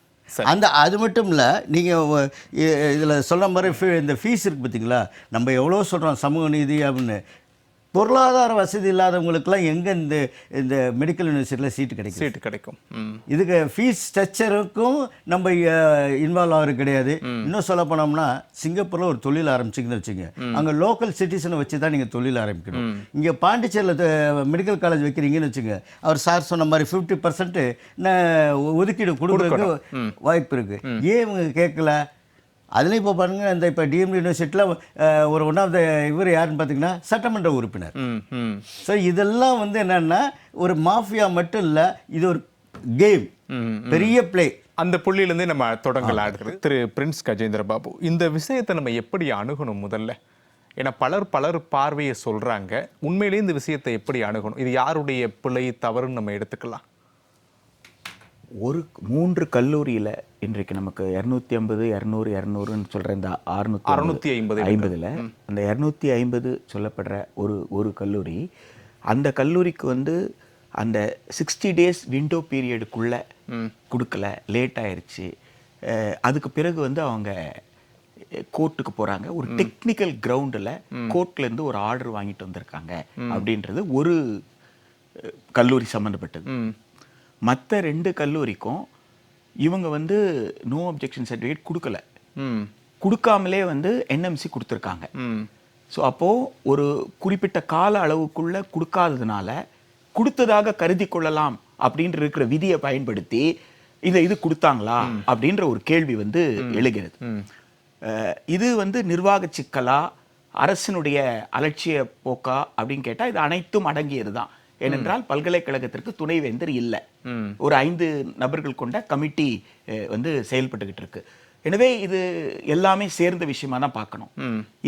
அது மட்டும் இல்லை, நீங்கள் இதில் சொல்ல மாதிரி இந்த ஃபீஸ் இருக்குது பார்த்தீங்களா, நம்ம எவ்வளோ சொல்கிறோம் சமூக நீதி அப்படின்னு. பொருளாதார வசதி இல்லாதவங்களுக்குலாம் எங்கே இந்த மெடிக்கல் யூனிவர்சிட்டியில் சீட்டு கிடைக்கும்? இதுக்கு ஃபீஸ் ஸ்ட்ரக்சருக்கும் நம்ம இன்வால்வ் ஆகிறது கிடையாது. இன்னும் சொல்ல போனோம்னா சிங்கப்பூரில் ஒரு தொழில் ஆரம்பிச்சிங்கன்னு வச்சுங்க, அங்கே லோக்கல் சிட்டிசனை வச்சு தான் நீங்கள் தொழில் ஆரம்பிக்கணும். இங்கே பாண்டிச்சேரியில் மெடிக்கல் காலேஜ் வைக்கிறீங்கன்னு வச்சுங்க, அவர் சார் சொன்ன மாதிரி 50% ஒதுக்கீடு கொடுக்குறதுக்கு வாய்ப்பு இருக்குது. ஏன் இவங்க கேட்கல? அதுலேயும் இப்போ பாருங்கள், இந்த இப்போ டிஎம்டி யூனிவர்சிட்டியில் ஒரு ஒன் ஆஃப் த இவர் யாருன்னு பார்த்தீங்கன்னா சட்டமன்ற உறுப்பினர். ஸோ இதெல்லாம் வந்து என்னென்னா ஒரு மாஃபியா மட்டும் இல்லை, இது ஒரு கேம், பெரிய பிளே. அந்த புள்ளியிலேருந்தே நம்ம தொடங்கலாம். திரு பிரின்ஸ் கஜேந்திர பாபு, இந்த விஷயத்தை நம்ம எப்படி அணுகணும் முதல்ல? ஏன்னா பலர் பார்வையை சொல்கிறாங்க, உண்மையிலேயே இந்த விஷயத்தை எப்படி அணுகணும்? இது யாருடைய பிழை தவறுன்னு நம்ம எடுத்துக்கலாம்? ஒரு 3 கல்லூரியில் இன்றைக்கு நமக்கு 250, 200, 200ன்னு சொல்கிற இந்த 650ல் அந்த 250 சொல்லப்படுற ஒரு கல்லூரி, அந்த கல்லூரிக்கு வந்து அந்த 60 days விண்டோ பீரியடுக்குள்ளே கொடுக்கல, லேட் ஆயிடுச்சு. அதுக்கு பிறகு வந்து அவங்க கோர்ட்டுக்கு போகிறாங்க. ஒரு டெக்னிக்கல் கிரவுண்டில் கோர்ட்லேருந்து ஒரு ஆர்டர் வாங்கிட்டு வந்திருக்காங்க அப்படின்றது ஒரு கல்லூரி சம்மந்தப்பட்டது. மற்ற 2 கல்லூரிக்கும் இவங்க வந்து நோ அப்ஜெக்ஷன் சர்டிஃபிகேட் கொடுக்கல, கொடுக்காமலே வந்து என்எம்சி கொடுத்துருக்காங்க. ஸோ அப்போது ஒரு குறிப்பிட்ட கால அளவுக்குள்ளே கொடுக்காததுனால கொடுத்ததாக கருதி கொள்ளலாம் அப்படின்ற இருக்கிற விதியை பயன்படுத்தி இது கொடுத்தாங்களா அப்படின்ற ஒரு கேள்வி வந்து எழுகிறது. இது வந்து நிர்வாக சிக்கலா, அரசினுடைய அலட்சிய போக்கா அப்படின்னு கேட்டால் இது அனைத்தும் அடங்கியது தான். ஏனென்றால் பல்கலைக்கழகத்திற்கு துணைவேந்தர் இல்லை, ஒரு 5 நபர்கள் கொண்ட கமிட்டி வந்து செயல்பட்டுக்கிட்டு இருக்கு. எனவே இது எல்லாமே சேர்ந்த விஷயமா தான் பார்க்கணும்.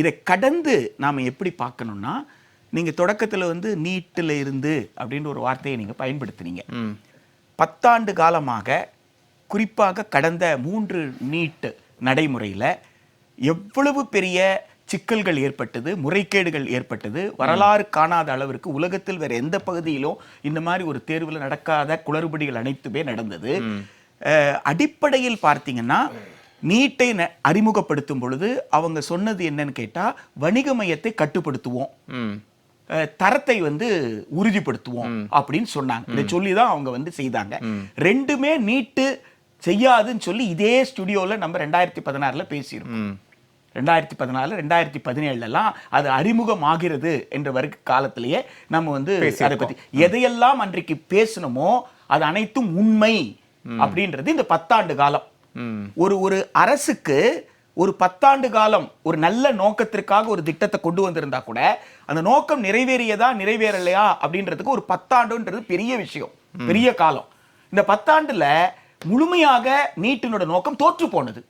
இதை கடந்து நாம் எப்படி பார்க்கணும்னா, நீங்கள் தொடக்கத்தில் வந்து நீட்டில் இருந்து அப்படின்ற ஒரு வார்த்தையை நீங்கள் பயன்படுத்தினீங்க. 10 ஆண்டு காலமாக குறிப்பாக கடந்த 3 நீட் நடைமுறையில் எவ்வளவு பெரிய சிக்கல்கள் ஏற்பட்டது, முறைகேடுகள் ஏற்பட்டது, வரலாறு காணாத அளவிற்கு உலகத்தில் வேற எந்த பகுதியிலும் இந்த மாதிரி ஒரு தேர்வில் நடக்காத குளறுபடிகள் அனைத்துமே நடந்தது. அடிப்படையில் பார்த்தீங்கன்னா நீட்டை அறிமுகப்படுத்தும் பொழுது அவங்க சொன்னது என்னன்னு கேட்டா, வணிக மையத்தை கட்டுப்படுத்துவோம், தரத்தை வந்து உறுதிப்படுத்துவோம் அப்படின்னு சொன்னாங்க. இதை சொல்லிதான் அவங்க வந்து செய்தாங்க. ரெண்டுமே நீட்டு செய்யாதுன்னு சொல்லி இதே ஸ்டுடியோல நம்ம 2016 பேசியிருக்கோம். 2014, 2017 அது அறிமுகம் ஆகிறது என்ற காலத்திலேயே நம்ம வந்து அதை பத்தி எதையெல்லாம் அன்றைக்கு பேசணுமோ அது அனைத்தும் உண்மை அப்படின்றது இந்த 10 ஆண்டு காலம். ஒரு அரசுக்கு ஒரு 10 ஆண்டு காலம் ஒரு நல்ல நோக்கத்திற்காக ஒரு திட்டத்தை கொண்டு வந்திருந்தா கூட அந்த நோக்கம் நிறைவேறியதா நிறைவேறலையா அப்படின்றதுக்கு ஒரு 10 ஆண்டுன்றது பெரிய விஷயம், பெரிய காலம். இந்த 10 ஆண்டுல முழுமையாக நீட்டினோட நோக்கம் தோற்று போனது.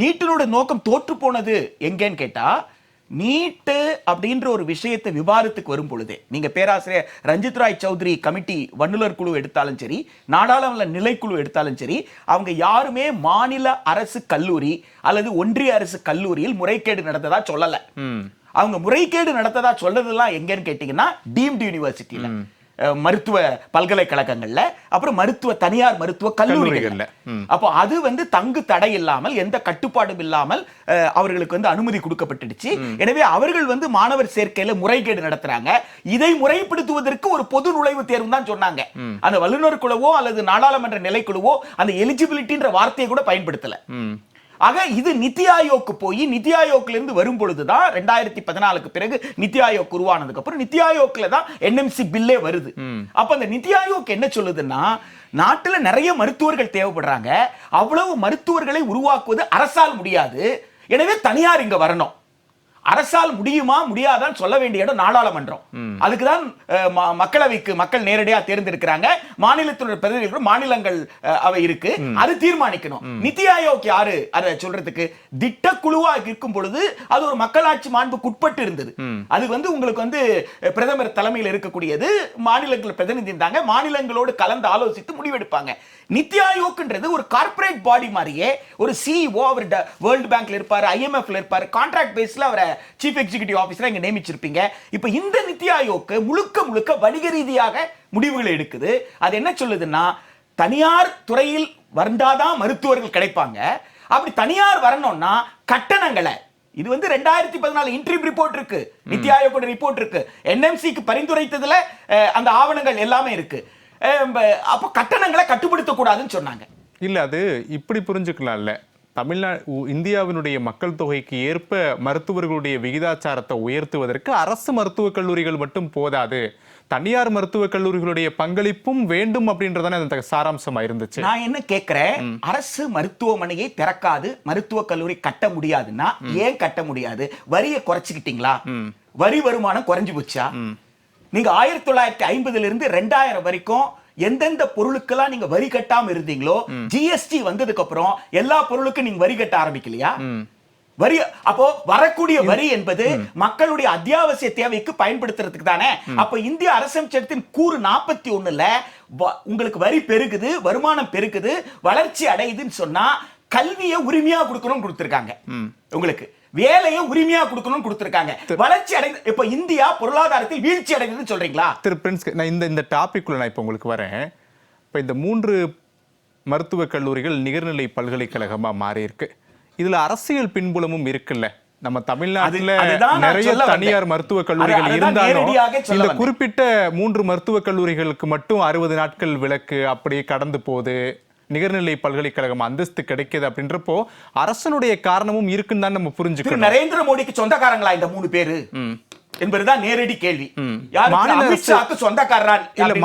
நீட்டினோட நோக்கம் தோற்று போனது எங்கன்னு கேட்டா, நீட்டு அப்படின்ற ஒரு விஷயத்தை விவாதத்துக்கு வரும் பொழுதே நீங்க பேராசிரியர் ரஞ்சித் ராய் சௌத்ரி கமிட்டி வன்னுலர் குழு எடுத்தாலும் சரி, நாடாளுமன்ற நிலைக்குழு எடுத்தாலும் சரி, அவங்க யாருமே மாநில அரசு கல்லூரி அல்லது ஒன்றிய அரசு கல்லூரியில் முறைகேடு நடந்ததா சொல்லல. அவங்க முறைகேடு நடத்ததா சொல்றதெல்லாம் எங்கன்னு கேட்டீங்கன்னா டீம்டு யூனிவர்சிட்டியில, மருத்துவ பல்கலைக்கழகங்கள்ல, அப்புறம் தனியார் மருத்துவ கல்லூரிகள்ல. அப்போ அது தங்கு தடை இல்லாமல் எந்த கட்டுப்பாடும் இல்லாமல் அவர்களுக்கு அனுமதி கொடுக்கப்பட்டுடுச்சு. எனவே அவர்கள் மாணவர் சேர்க்கையில முறைகேடு நடத்துறாங்க. இதை முறைப்படுத்துவதற்கு ஒரு பொது நுழைவுத் தேர்வு தான் சொன்னாங்க. அந்த வல்லுநர் குழுவோ அல்லது நாடாளுமன்ற நிலைக்குழுவோ அந்த எலிஜிபிலிட்டின்ற வார்த்தையை கூட பயன்படுத்தல. ஆக இது நிதி ஆயோக்கு போய் நிதி ஆயோக்ல இருந்து வரும் பொழுதுதான் 2014க்கு பிறகு நிதி ஆயோக் உருவானதுக்கு அப்புறம் நிதி ஆயோக்ல தான் என்எம்சி பில்லே வருது. அப்ப அந்த நிதி ஆயோக் என்ன சொல்லுதுன்னா, நாட்டுல நிறைய மருத்துவர்கள் தேவைப்படுறாங்க, அவ்வளவு மருத்துவர்களை உருவாக்குவது அரசால் முடியாது, எனவே தனியார் இங்க வரணும். அரசால் முடியுமா முடியாதான்னு சொல்ல வேண்டிய இடம் நாடாளுமன்றம். அதுக்குதான் மக்களவைக்கு மக்கள் நேரடியா தேர்ந்தெடுக்கிறாங்க. மாநிலத்தினுடைய பிரதிநிதிகள் மாநிலங்கள் அவை இருக்கு, அது தீர்மானிக்கணும். நிதி ஆயோக் யாரு அதை சொல்றதுக்கு? திட்டக்குழுவா இருக்கும் பொழுது அது ஒரு மக்களாட்சி மாண்புக்கு உட்பட்டு இருந்தது. அது உங்களுக்கு பிரதமர் தலைமையில் இருக்கக்கூடியது, மாநிலங்கள் பிரதிநிதி இருந்தாங்க, மாநிலங்களோடு கலந்து ஆலோசித்து முடிவெடுப்பாங்க. நிதி ஆயோக்ன்றது ஒரு கார்ப்பரேட் பாடி மாதிரியே, ஒரு சிஇஓ அவர் வேர்ல்ட் பேங்க்ல இருப்பாரு, ஐஎம்எஃப்ல இருப்பாரு, கான்ட்ராக்ட் பேஸ்ல அவரை சீஃப் எக்ஸிகியூட்டிவ் ஆபீசரா இங்க நியமிச்சிருப்பீங்க. இப்ப இந்த நிதி ஆயோக் முழுக்க முழுக்க வணிக ரீதியாக முடிவுகளை எடுக்குது. அது என்ன சொல்லுதுன்னா, தனியார் துறையில் வந்தாதான் மருத்துவர்கள் கிடைப்பாங்க. அப்படி தனியார் வரணும்னா கட்டணங்களை, இது 2014 இன்ட்ரீம் ரிப்போர்ட் இருக்கு, நிதி ஆயோக் ரிப்போர்ட் இருக்கு, என்எம்சிக்கு பரிந்துரைத்ததுல அந்த ஆவணங்கள் எல்லாமே இருக்கு. அப்ப கட்டணங்களை கட்டுப்படுத்த கூடாதுன்னு சொன்னாங்க. இல்ல அது இப்படி புரிஞ்சுக்கலாம்ல, இந்தியாவினுடைய மக்கள் தொகைக்கு ஏற்ப மருத்துவர்களுடைய விகிதாச்சாரத்தை உயர்த்துவதற்கு அரசு மருத்துவக் கல்லூரிகள் மட்டும் போதாது, தனியார் மருத்துவக் கல்லூரிகளுடைய பங்களிப்பும் வேண்டும் அப்படின்றதானே அந்த சாராம்சமா இருந்துச்சு. நான் என்ன கேட்கிறேன், அரசு மருத்துவமனையை திறக்காது மருத்துவக் கல்லூரி கட்ட முடியாதுன்னா ஏன் கட்ட முடியாது? வரியை குறைச்சிக்கிட்டீங்களா? வரி வருமானம் குறைஞ்சு போச்சா? நீங்க 1950 இருந்து 2000 வரைக்கும் எந்தெந்த பொருளுக்கெல்லாம் நீங்க வரி கட்டாம இருந்தீங்களோ, ஜிஎஸ்டி வந்ததுக்கு அப்புறம் எல்லா பொருளுக்கும் நீங்க வரி கட்ட ஆரம்பிக்கலையா? வரி அப்போ வரக்கூடிய வரி என்பது மக்களுடைய அத்தியாவசிய தேவைக்கு பயன்படுத்துறதுக்கு தானே. அப்ப இந்திய அரசமைச்சகத்தின் கூறு 41ல உங்களுக்கு வரி பெருகுது, வருமானம் பெருகுது, வளர்ச்சி அடையுதுன்னு சொன்னா கல்வியை உரிமையா கொடுக்கணும்னு கொடுத்திருக்காங்க. உங்களுக்கு வேலையை உரிமையா கொடுக்கணும்னு கொடுத்திருக்காங்க. வளர்ச்சி அடைந்து இப்ப இந்தியா பொருளாதாரத்தில் வீழ்ச்சி அடைந்ததுன்னு சொல்றீங்களா? திரு பிரின்ஸ், நான் இந்த டாபிக்குள்ள நான் இப்ப உங்களுக்கு வரேன். இப்ப இந்த 3 மருத்துவக் கல்லூரிகள் நிகர்நிலை பல்கலைக்கழகமா மாறி இருக்கு. இதுல அரசியல் பின்புலமும் இருக்குல்ல. நம்ம தமிழ்நாட்டில் நிறைய தனியார் மருத்துவக் கல்லூரிகள் இருந்தாலும் இந்த குறிப்பிட்ட 3 மருத்துவக் கல்லூரிகளுக்கு மட்டும் 60 நாட்கள் விலக்கு அப்படியே கடந்து போகுது, நிகர்நிலை பல்கலைக்கழகம் அந்தஸ்து கிடைக்குது அப்படின்றப்போ அரசனுடைய காரணமும் இருக்குன்னு தான் நம்ம புரிஞ்சுக்கணும். நரேந்திர மோடிக்கு சொந்தக்காரங்களா இந்த 3 பேரு என்பதுதான் நேரடி கேள்வி.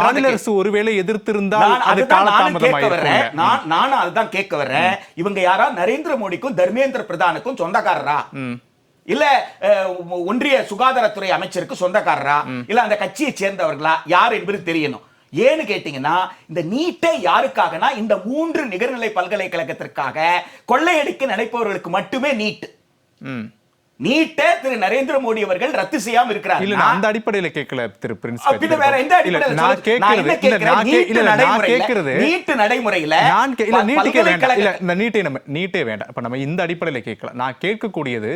மாநில அரசு ஒருவேளை எதிர்த்திருந்தால் அது காலதாமதமாயிருக்கும். நானும் அதுதான் கேட்க வர்றேன். இவங்க யாரா நரேந்திர மோடிக்கும் தர்மேந்திர பிரதானுக்கும் சொந்தக்காரரா, இல்ல ஒன்றிய சுகாதாரத்துறை அமைச்சருக்கு சொந்தக்காரரா, இல்ல அந்த கட்சியை சேர்ந்தவர்களா, யார் என்பது தெரியணும். ஏன்னு கேட்டீங்கன்னா, இந்த நீட்டை யாருக்காகனா இந்த 3 நிகர்நிலை பல்கலைக்கழகத்திற்காக கொள்ளையடிக்க நினைப்பவர்களுக்கு மட்டுமே நீட். நீட்டை திரு நரேந்திர மோடி அவர்கள் ரத்து செய்யாம இருக்கிறார். இல்ல அந்த அடிப்படையில கேட்கல திரு பிரின்ஸ். வேற எந்த அடிப்படையில? நான் கேக்குறது நீட் நடைமுறையில நீட்டே வேண்டாம். இப்ப நம்ம இந்த அடிப்படையில கேட்கல. நான் கேட்கக்கூடியது,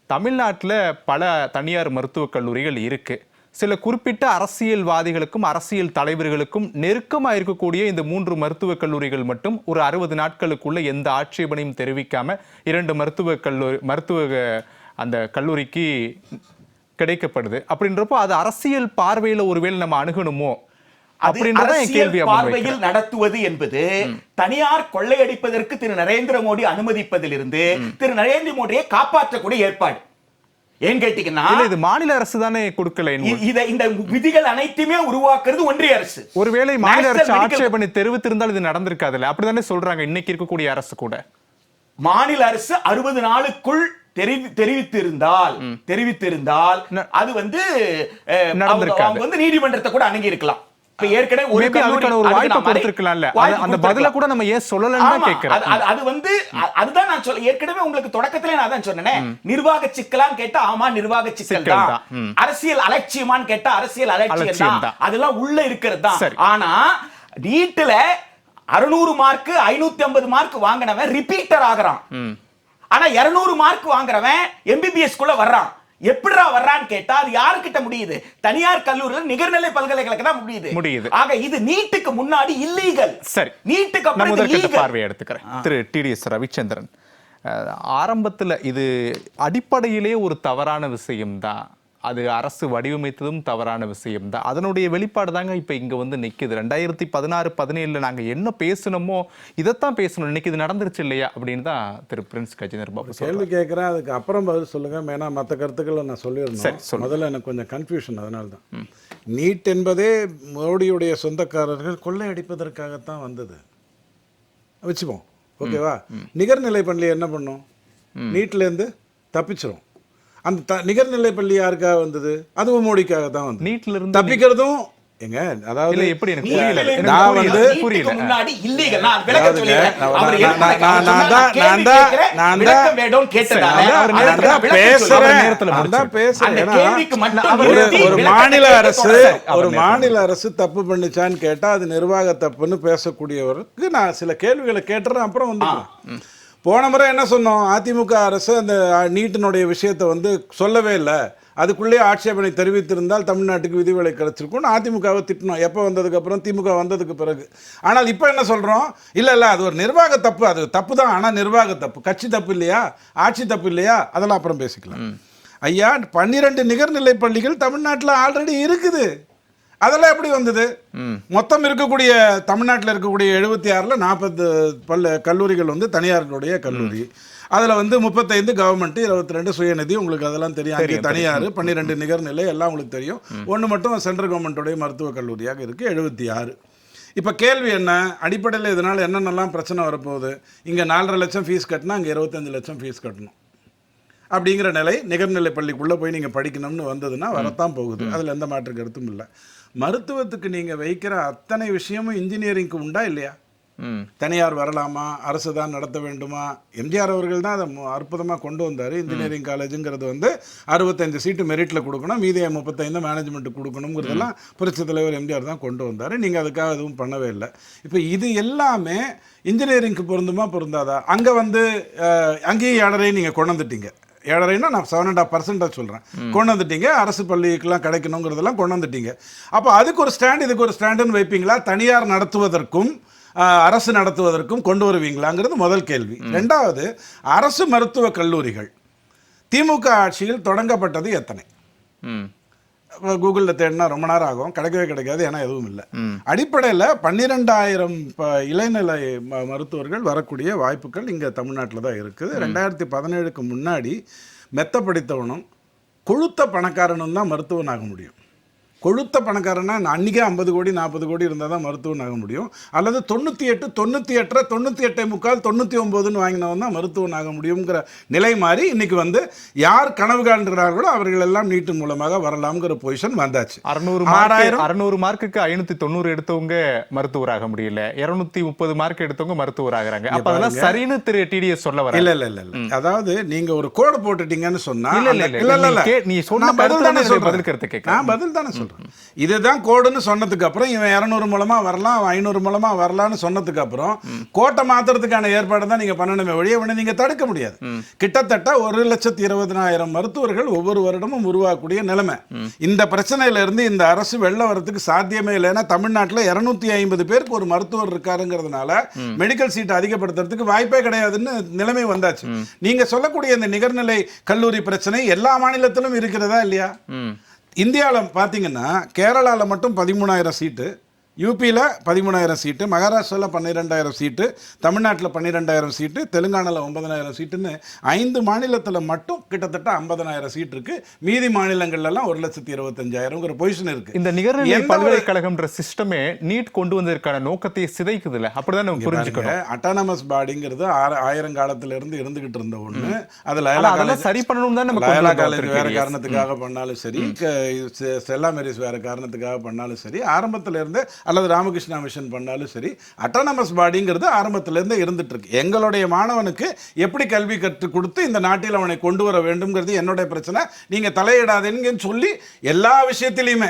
தமிழ்நாட்டுல பல தனியார் மருத்துவக் கல்லூரிகள் இருக்கு. சில குறிப்பிட்ட அரசியல்வாதிகளுக்கும் அரசியல் தலைவர்களுக்கும் நெருக்கமாக இருக்கக்கூடிய இந்த 3 மருத்துவக் கல்லூரிகள் மட்டும் ஒரு 60 நாட்களுக்குள்ள எந்த ஆட்சேபனையும் தெரிவிக்காம 2 மருத்துவ அந்த கல்லூரிக்கு கிடைக்கப்படுது. அப்படின்றப்போ அது அரசியல் பார்வையில ஒருவேளை நம்ம அணுகணுமோ அப்படின்றத கேள்வி. பார்வையில் நடத்துவது என்பது தனியார் கொள்ளையடிப்பதற்கு திரு நரேந்திர மோடி அனுமதிப்பதிலிருந்து திரு நரேந்திர மோடியை காப்பாற்றக்கூடிய ஏற்பாடு. ஏன் கேட்டீங்கன்னா, இது மாநில அரசு தானே கொடுக்கல. இந்த விதிகள் அனைத்துமே உருவாக்குறது ஒன்றிய அரசு. ஒருவேளை மாநில அரசு ஆட்சேபனை தெரிவித்திருந்தால் இது நடந்திருக்காதுல்ல, அப்படித்தானே சொல்றாங்க இன்னைக்கு இருக்கக்கூடிய அரசு கூட. மாநில அரசு 60 நாளுக்குள் தெரிவித்திருந்தால் அது அவங்க நீதிமன்றத்தை கூட அணுகி இருக்கலாம். இப்ப ஏற்கனவே ஒரு Maybe கல்லூரி அதுக்கான ஒரு அதுக்கு வாய்ப்பை நான் மாதிரி கொடுத்திருக்கலாம்ல. வாய்ப்பு அந்த பதில கொடுத்திருக்கலாம். கூட நம்ம ஏன் சொல்லலன்னு ஆமா, கேட்கிறேன். அது வந்து அதுதான் நான் சொல்ல ஏற்கனவே உங்களுக்கு தொடக்கத்திலே நான் தான் சொன்னேன். நிர்வாக சிக்கலான்னு கேட்டா ஆமா நிர்வாக சிக்கல் தான். அரசியல் அலட்சியமான்னு கேட்டா அரசியல் அலட்சியம் தான். அதெல்லாம் உள்ள இருக்கிறது தான். ஆனா நீட்ல 600 மார்க் 550 மார்க் வாங்கினவன் ரிப்பீட்டர் ஆகுறான். ஆனா 200 மார்க் வாங்குறவன் எம்பிபிஎஸ் குள்ள வர்றான். எப்படிடா வர்றான்னு கேட்டா அது யாருக்கிட்ட முடியுது? தனியார் கல்லூரியில் நிகர்நிலை பல்கலைக்கழகம் தான் முடியுது. ஆக இது நீட்டுக்கு முன்னாடி இல்லீகல். சரி, நீட்டுக்கு அப்புறம் முதற்கட்ட பார்வையை எடுத்துக்கிறேன். திரு டிடிஎஸ் ரவிச்சந்திரன், ஆரம்பத்தில் இது அடிப்படையிலே ஒரு தவறான விஷயம்தான், அது அரசு வடிவமைத்ததும் தவறான விஷயம்தான், அதனுடைய வெளிப்பாடு தாங்க இப்போ இங்கே வந்து நிற்குது. 2016-17 நாங்கள் என்ன பேசணுமோ இதைத்தான் பேசணும், இன்னைக்கு இது நடந்துருச்சு இல்லையா அப்படின்னு தான் திரு பிரின்ஸ் கஜேந்திர பாபு கேள்வி கேட்குறேன். அதுக்கு அப்புறம் பதில் சொல்லுங்கள். ஏன்னா மற்ற கருத்துக்களை நான் சொல்லியிருந்தேன். முதல்ல எனக்கு கொஞ்சம் கன்ஃபியூஷன். அதனால தான் நீட் என்பதே மோடியுடைய சொந்தக்காரர்கள் கொள்ளையடிப்பதற்காகத்தான் வந்தது வச்சுப்போம். ஓகேவா? நிகர்நிலை பள்ளி என்ன பண்ணும்? நீட்லேருந்து தப்பிச்சிரும். அந்த நிகர்நிலை பள்ளி யாருக்காக வந்தது? அதுவும் மோடிக்காக தான் வந்து. நீட்ல இருந்து தப்பிக்கிறதும் எங்க, அதாவது எப்படி எனக்கு புரியல. நான் வந்து புரியல. முன்னாடி இல்லீகல். நான் ஒரு மாநில அரசு தப்பு பண்ணிச்சான்னு கேட்டா அது நிர்வாக தப்புன்னு பேசக்கூடியவருக்கு நான் சில கேள்விகளை கேட்டுறேன். அப்புறம் வந்து போன முறை என்ன சொன்னோம்? அதிமுக அரசு அந்த நீட்டினுடைய விஷயத்தை வந்து சொல்லவே இல்லை, அதுக்குள்ளே ஆட்சேபனை தெரிவித்திருந்தால் தமிழ்நாட்டுக்கு விதிவிலை கிடைச்சிருக்கும்னு அதிமுகவை திட்டணும். எப்போ வந்ததுக்கப்புறம்? திமுக வந்ததுக்கு பிறகு. ஆனால் இப்போ என்ன சொல்கிறோம்? இல்லை அது ஒரு நிர்வாக தப்பு, அது தப்பு தான், ஆனால் நிர்வாக தப்பு, கட்சி தப்பு இல்லையா, ஆட்சி தப்பு இல்லையா, அதெல்லாம் அப்புறம் பேசிக்கலாம். ஐயா, 12 நிகர்நிலை பள்ளிகள் தமிழ்நாட்டில் ஆல்ரெடி இருக்குது. அதெல்லாம் எப்படி வந்தது? மொத்தம் இருக்கக்கூடிய தமிழ்நாட்டில் இருக்கக்கூடிய 76ல் 40 கல்லூரிகள் வந்து தனியார்களுடைய கல்லூரி. அதில் வந்து 35 கவர்மெண்ட், 22 சுயநிதி. உங்களுக்கு அதெல்லாம் தெரியும். அங்கே தனியார் 12 நிகர்நிலை எல்லாம் உங்களுக்கு தெரியும். ஒன்று மட்டும் சென்ட்ரல் கவர்மெண்ட்டுடைய மருத்துவக் கல்லூரியாக இருக்குது, 76. இப்போ கேள்வி என்ன? அடிப்படையில் இதனால் என்னென்னலாம் பிரச்சனை வரப்போகுது? இங்கே 4.5 லட்சம் ஃபீஸ் கட்டினா அங்கே 25 லட்சம் ஃபீஸ் கட்டணும் அப்படிங்கிற நிலை நிகர்நிலை பள்ளிக்குள்ளே போய் நீங்கள் படிக்கணும்னு வந்ததுன்னா வரத்தான் போகுது. அதில் எந்த மாற்று கருத்தும் இல்லை. மருத்துவத்துக்கு நீங்கள் வைக்கிற அத்தனை விஷயமும் இன்ஜினியரிங்க்கு உண்டா இல்லையா? தனியார் வரலாமா, அரசு தான் நடத்த வேண்டுமா? எம்ஜிஆர் அவர்கள் தான் அதை அற்புதமாக கொண்டு வந்தார். இன்ஜினியரிங் காலேஜுங்கிறது வந்து 65 சீட்டு மெரிட்டில் கொடுக்கணும், மீதி 35 மேனேஜ்மெண்ட்டு கொடுக்கணுங்கிறதெல்லாம் புரட்சி தலைவர் எம்ஜிஆர் தான் கொண்டு வந்தார். நீங்கள் அதுக்காக எதுவும் பண்ணவே இல்லை. இப்போ இது எல்லாமே இன்ஜினியரிங்க்கு பொருந்துமா பொருந்தாதா? அங்கே வந்து அங்கேயும் ஏழரை நீங்கள் கொண்டு வந்துட்டீங்க. ஏழரைன்னா நான் 7.5% சொல்கிறேன். கொண்டு வந்துட்டீங்க. அரசு பள்ளிக்கெல்லாம் கிடைக்கணுங்கிறதெல்லாம் கொண்டு வந்துட்டீங்க. அப்போ அதுக்கு ஒரு ஸ்டாண்ட், இதுக்கு ஒரு ஸ்டாண்டுன்னு வைப்பீங்களா? தனியார் நடத்துவதற்கும் அரசு நடத்துவதற்கும் கொண்டு வருவீங்களாங்கிறது முதல் கேள்வி. ரெண்டாவது, அரசு மருத்துவக் கல்லூரிகள் திமுக ஆட்சியில் தொடங்கப்பட்டது எத்தனை? கூகுளில் தேடினா ரொம்ப நேரம் ஆகும், கிடைக்கவே கிடைக்காது, ஏன்னா எதுவும் இல்லை. அடிப்படையில் 12,000 இளநிலை மருத்துவர்கள் வரக்கூடிய வாய்ப்புகள் இங்கே தமிழ்நாட்டில் தான் இருக்குது. 2017க்கு முன்னாடி மெத்த படித்தவனும் கொழுத்த பணக்காரனும் தான் மருத்துவன் ஆக முடியும். கொழுத்த பணக்காரனா அன்றைக்கே 50 கோடி 40 கோடி இருந்தால் தான் மருத்துவன் ஆக முடியும். அல்லது 98, 98, 98.25, 99ன்னு வாங்கினவன் தான் மருத்துவன் ஆக முடியுங்கிற நிலை மாறி இன்னைக்கு வந்து யார் கனவு காண்கிறார்களோ அவர்கள் எல்லாம் நீட்டு மூலமாக வரலாம்ங்கிற பொசிஷன் வந்தாச்சு. 600 மார்க்குக்கு 590 எடுத்தவங்க மருத்துவராக முடியல, 230 மார்க் எடுத்தவங்க மருத்துவர் ஆகிறாங்க. அப்ப அதெல்லாம் சரின்னு திரு டிடிஎஸ் சொல்ல வர இல்ல. அதாவது நீங்க ஒரு கோடு போட்டுட்டீங்கன்னு சொன்னா நீ சொன்ன பதில் தானே சொல்றேன். இதுதான் கோடுன்னு சொன்னதுக்கு அப்புறம் இவன் 200 மூலமா வரலாம், 500 மூலமா வரலாம்னு சொன்னதுக்கு அப்புறம் கோட்டை மாத்துறதுக்கான ஏற்பாடு தான் நீங்க பண்ணணுமே ஒழிய நீங்க தடுக்க முடியாது. கிட்டத்தட்ட 1,20,000 மருத்துவர்கள் ஒவ்வொரு வருடமும் உருவாக்கக்கூடிய நிலைமை. இந்த பிரச்சனையில இருந்து இந்த அரசு வெள்ள வரதுக்கு சாத்தியமே இல்லை. ஏன்னா தமிழ்நாட்டில் 250 பேருக்கு ஒரு மருத்துவர் இருக்காருங்கிறதுனால மெடிக்கல் சீட் அதிகப்படுத்துறதுக்கு வாய்ப்பே கிடையாதுன்னு நிலைமை வந்தாச்சு. நீங்க சொல்லக்கூடிய இந்த நிகர்நிலை கல்லூரி பிரச்சனை எல்லா மாநிலத்திலும் இருக்கிறதா இல்லையா? இந்தியாவில் பார்த்தீங்கன்னா கேரளாவில் மட்டும் 13,000 சீட்டு, யூபியில் 13,000 சீட்டு, மகாராஷ்டிராவில் 12,000 சீட்டு, தமிழ்நாட்டில் 12,000 சீட்டு, தெலுங்கானாவில் 9,000 சீட்டுன்னு 5 மாநிலத்தில் மட்டும் கிட்டத்தட்ட 50,000 சீட் இருக்கு. மீதி மாநிலங்கள்லாம் 1,25,000ங்கிற பொசிஷன் இருக்கு. இந்த நிகர்நிலை பல்கலைக்கழகம்ன்ற சிஸ்டமே நீட் கொண்டு வந்ததற்கான நோக்கத்தை சிதைக்குதுல்ல, அப்படிதான் நம்ம புரிஞ்சுக்கணும். அட்டானமஸ் பாடிங்கிறது 1000 காலத்துல இருந்து இருந்துகிட்டு இருந்த ஒண்ணு. அது அதெல்லாம் சரி பண்ணணும் தான் நம்ம லயோலா காலேஜ் வேற காரணத்துக்காக பண்ணாலும் சரி, ஸ்டெல்லா மேரிஸ் வேற காரணத்துக்காக பண்ணாலும் சரி, ஆரம்பத்துல இருந்து அல்லது ராமகிருஷ்ணா மிஷன் பண்ணாலும் சரி, அட்டானமஸ் பாடிங்கிறது ஆரம்பத்துல இருந்தே இருந்துட்டு இருக்கு. எங்களுடைய மாணவனுக்கு எப்படி கல்வி கற்றுக் கொடுத்து இந்த நாட்டில் அவனை கொண்டு வர வேண்டும்ங்கிறது என்னுடைய பிரச்சனை. நீங்க தலையிடாதீங்கன்னு சொல்லி எல்லா விஷயத்திலையுமே,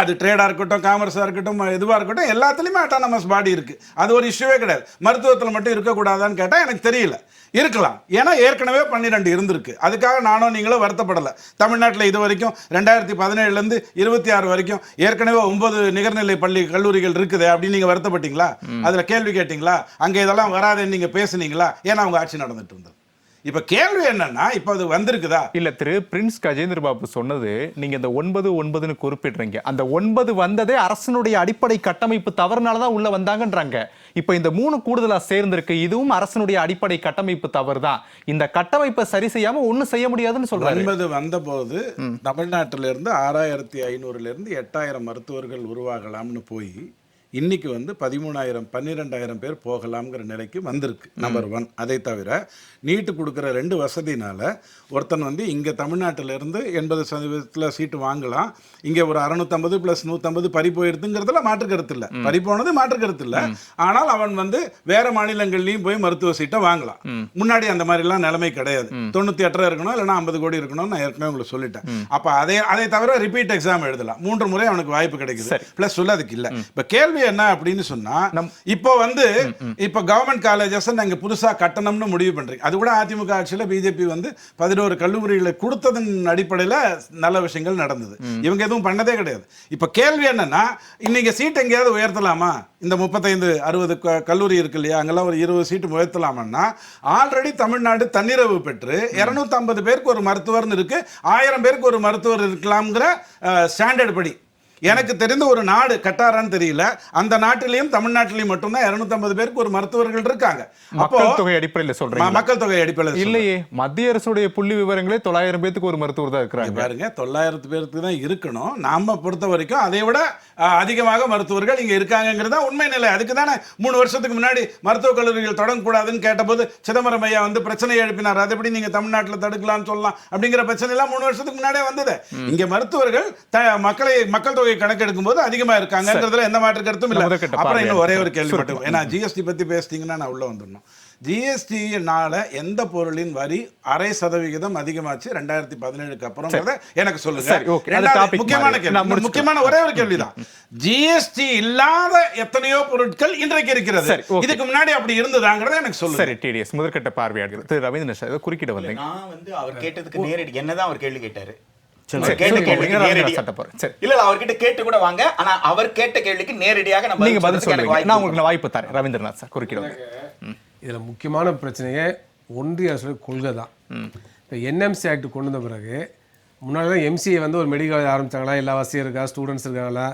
அது ட்ரேடா இருக்கட்டும், காமர்ஸா இருக்கட்டும், எதுவா இருக்கட்டும், எல்லாத்துலயுமே அட்டானமஸ் பாடி இருக்கு. அது ஒரு இஷ்யூவே கிடையாது. மருத்துவத்தில் மட்டும் இருக்கக்கூடாதான்னு கேட்டா எனக்கு தெரியல, இருக்கலாம். ஏன்னா ஏற்கனவே 12 இருந்திருக்கு. அதுக்காக நானும் நீங்களும் வருத்தப்படலை. தமிழ்நாட்டில் இது வரைக்கும் 2017லேருந்து 26 வரைக்கும் ஏற்கனவே 9 நிகர்நிலை பள்ளி கல்லூரிகள் இருக்குது அப்படின்னு நீங்க வருத்தப்பட்டீங்களா? அதுல கேள்வி கேட்டீங்களா? அங்க இதெல்லாம் வராதுன்னு நீங்க பேசுனீங்களா? ஏன்னா அவங்க ஆட்சி நடந்துட்டு இருந்தது. இப்ப கேள்வி என்னன்னா, இப்ப அது வந்திருக்குதா? இல்ல, திரு பிரின்ஸ் கஜேந்திர பாபு சொன்னது, நீங்க இந்த 9 குறிப்பிடுறீங்க. அந்த 9 வந்ததே அரசனுடைய அடிப்படை கட்டமைப்பு தவறுனாலதான் உள்ள வந்தாங்கன்றாங்க. இப்ப இந்த 3 கூடுதலா சேர்ந்திருக்கு, இதுவும் அரசனுடைய அடிப்படை கட்டமைப்பு தவறு தான். இந்த கட்டமைப்பை சரி செய்யாம ஒண்ணும் செய்ய முடியாதுன்னு சொல்றாங்க. 9 வந்த போது தமிழ்நாட்டில இருந்து 6,500ல இருந்து 8,000 மருத்துவர்கள் உருவாகலாம்னு போய் இன்னைக்கு 13,000 12,000 பேர் போகலாம்ங்கிற நிலைக்கு வந்திருக்கு. நம்பர் 1. அதை தவிர நீட்டு கொடுக்குற 2 வசதினால ஒருத்தன் இங்கே தமிழ்நாட்டில் இருந்து 80% சீட்டு வாங்கலாம். இங்கே ஒரு 650 + 150 பறி போயிருதுங்கிறதுல மாற்று கருத்து இல்லை. பறி போனது மாற்று கருத்து இல்லை. ஆனால் அவன் வேற மாநிலங்கள்லையும் போய் மருத்துவ சீட்டை வாங்கலாம். முன்னாடி அந்த மாதிரிலாம் நிலைமை கிடையாது. 98 இருக்கணும், இல்லைன்னா 50 கோடி இருக்கணும்னு நான் ஏற்கனவே உங்களுக்கு சொல்லிட்டேன். அப்போ அதை தவிர ரிப்பீட் எக்ஸாம் எழுதலாம். 3 முறை அவனுக்கு வாய்ப்பு கிடைக்குது. ப்ளஸ் சொல்லதுக்கு இல்லை. இப்போ கேள்வி என்ன அப்படின்னு சொன்னா, இப்போ இப்போ கவர்மெண்ட் காலேஜஸ் நாங்க புதுசா கட்டணம்னு முடிவு பண்றீங்க. அது கூட அதிமுக ஆட்சியில பிஜேபி 11 கல்லூரிகளை கொடுத்ததன் அடிப்படையில் நல்ல விஷயங்கள் நடந்தது. இவங்க எதுவும் பண்ணதே கிடையாது. இப்ப கேள்வி என்னன்னா, இன்னைக்கு சீட் எங்கேயாவது உயர்த்தலாமா? இந்த 35-60 கல்லூரி இருக்கு இல்லையா, அங்கெல்லாம் ஒரு 20 சீட்டு உயர்த்தலாமா? ஆல்ரெடி தமிழ்நாடு தன்னிறைவு பெற்று 250 பேருக்கு ஒரு மருத்துவர்னு இருக்கு, 1000 பேருக்கு ஒரு மருத்துவர் இருக்கலாம்ங்கிற ஸ்டாண்டர்ட் படி எனக்கு தெரிந்த ஒரு நாடு கட்டாரான்னு தெரியல. அந்த நாட்டிலையும் தமிழ்நாட்டிலையும் மட்டும்தான் 250 பேருக்கு ஒரு மருத்துவர்கள் இருக்காங்க. மக்கள் தொகை அடிப்படையில் சொல்றீங்க? மக்கள் தொகை அடிப்படையில் இல்லையே, மத்திய அரசுடைய புள்ளி விவரங்களே 900 பேருக்கு ஒரு மருத்துவர் தான் இருக்கிறாங்க. பாருங்க, 900 பேருக்கு தான் இருக்கணும். நாம பொறுத்த வரைக்கும் அதை விட அதிகமாக மருத்துவர்கள் இங்க இருக்காங்கிறது தான் உண்மை நிலை. அதுக்கு தானே 3 வருஷத்துக்கு முன்னாடி மருத்துவக் கல்லூரிகள் தொடங்கக்கூடாதுன்னு கேட்டபோது சிதம்பரம் ஐயா பிரச்சனையை எழுப்பினார். அதை எப்படி நீங்க தமிழ்நாட்டில் தடுக்கலாம்னு சொல்லலாம் அப்படிங்கிற பிரச்சனை எல்லாம் 3 வருஷத்துக்கு முன்னாடியே வந்தது. இங்க மருத்துவர்கள் மக்கள் தொகை கணக்கெடுக்கும் போது அதிகமா இருக்காங்கிறதுல எந்த மாற்று கருத்தும் இல்லை. அப்புறம் இன்னும் ஒரே ஒரு கேள்வி மட்டும், ஏன்னா ஜிஎஸ்டி பத்தி பேசிட்டீங்கன்னா நான் உள்ள வந்துடணும். ஜிஎஸ்டினால எந்த பொருளின் வரி 0.5% அதிகமாச்சு 2017க்கு அப்புறம் எனக்கு சொல்லுங்க. முக்கியமான ஒரே ஒரு கேள்விதான், ஜிஎஸ்டி இல்லாத எத்தனையோ பொருட்கள் இன்றைக்கு இருக்கிறது, இதுக்கு முன்னாடி அப்படி இருந்ததாங்கிறத எனக்கு சொல்லுங்க. சரி, டிடிஎஸ் முதற்கட்ட பார்வையாளர் திரு ரவீந்திரன் சார் குறுக்கிட வந்தீங்க. நான் அவர் கேட்டதுக்கு நேரடி என்னதான் அவர் கேள்வி கேட்டாரு. அவர்கிட்ட கேட்டு கூட வாங்க. ஆனா அவர் கேட்ட கேள்விக்கு நேரடியாக நீங்க பதில் சொல்லுங்க. நான் உங்களுக்கு வாய்ப்பு தரேன். ரவீந்திரநாத் சார் குறுக்கிடுவாங்க. இதில் முக்கியமான பிரச்சனையே ஒன்றிய அரசு கொள்கை தான். இப்போ என்எம்சி ஆக்ட் கொண்டு வந்த பிறகு முன்னாடி எம்சிஏ ஒரு மெடிக்கல் காலேஜ் ஆரம்பித்தாங்களா, எல்லா வசதியும் இருக்கா, ஸ்டூடெண்ட்ஸ் இருக்காங்களா,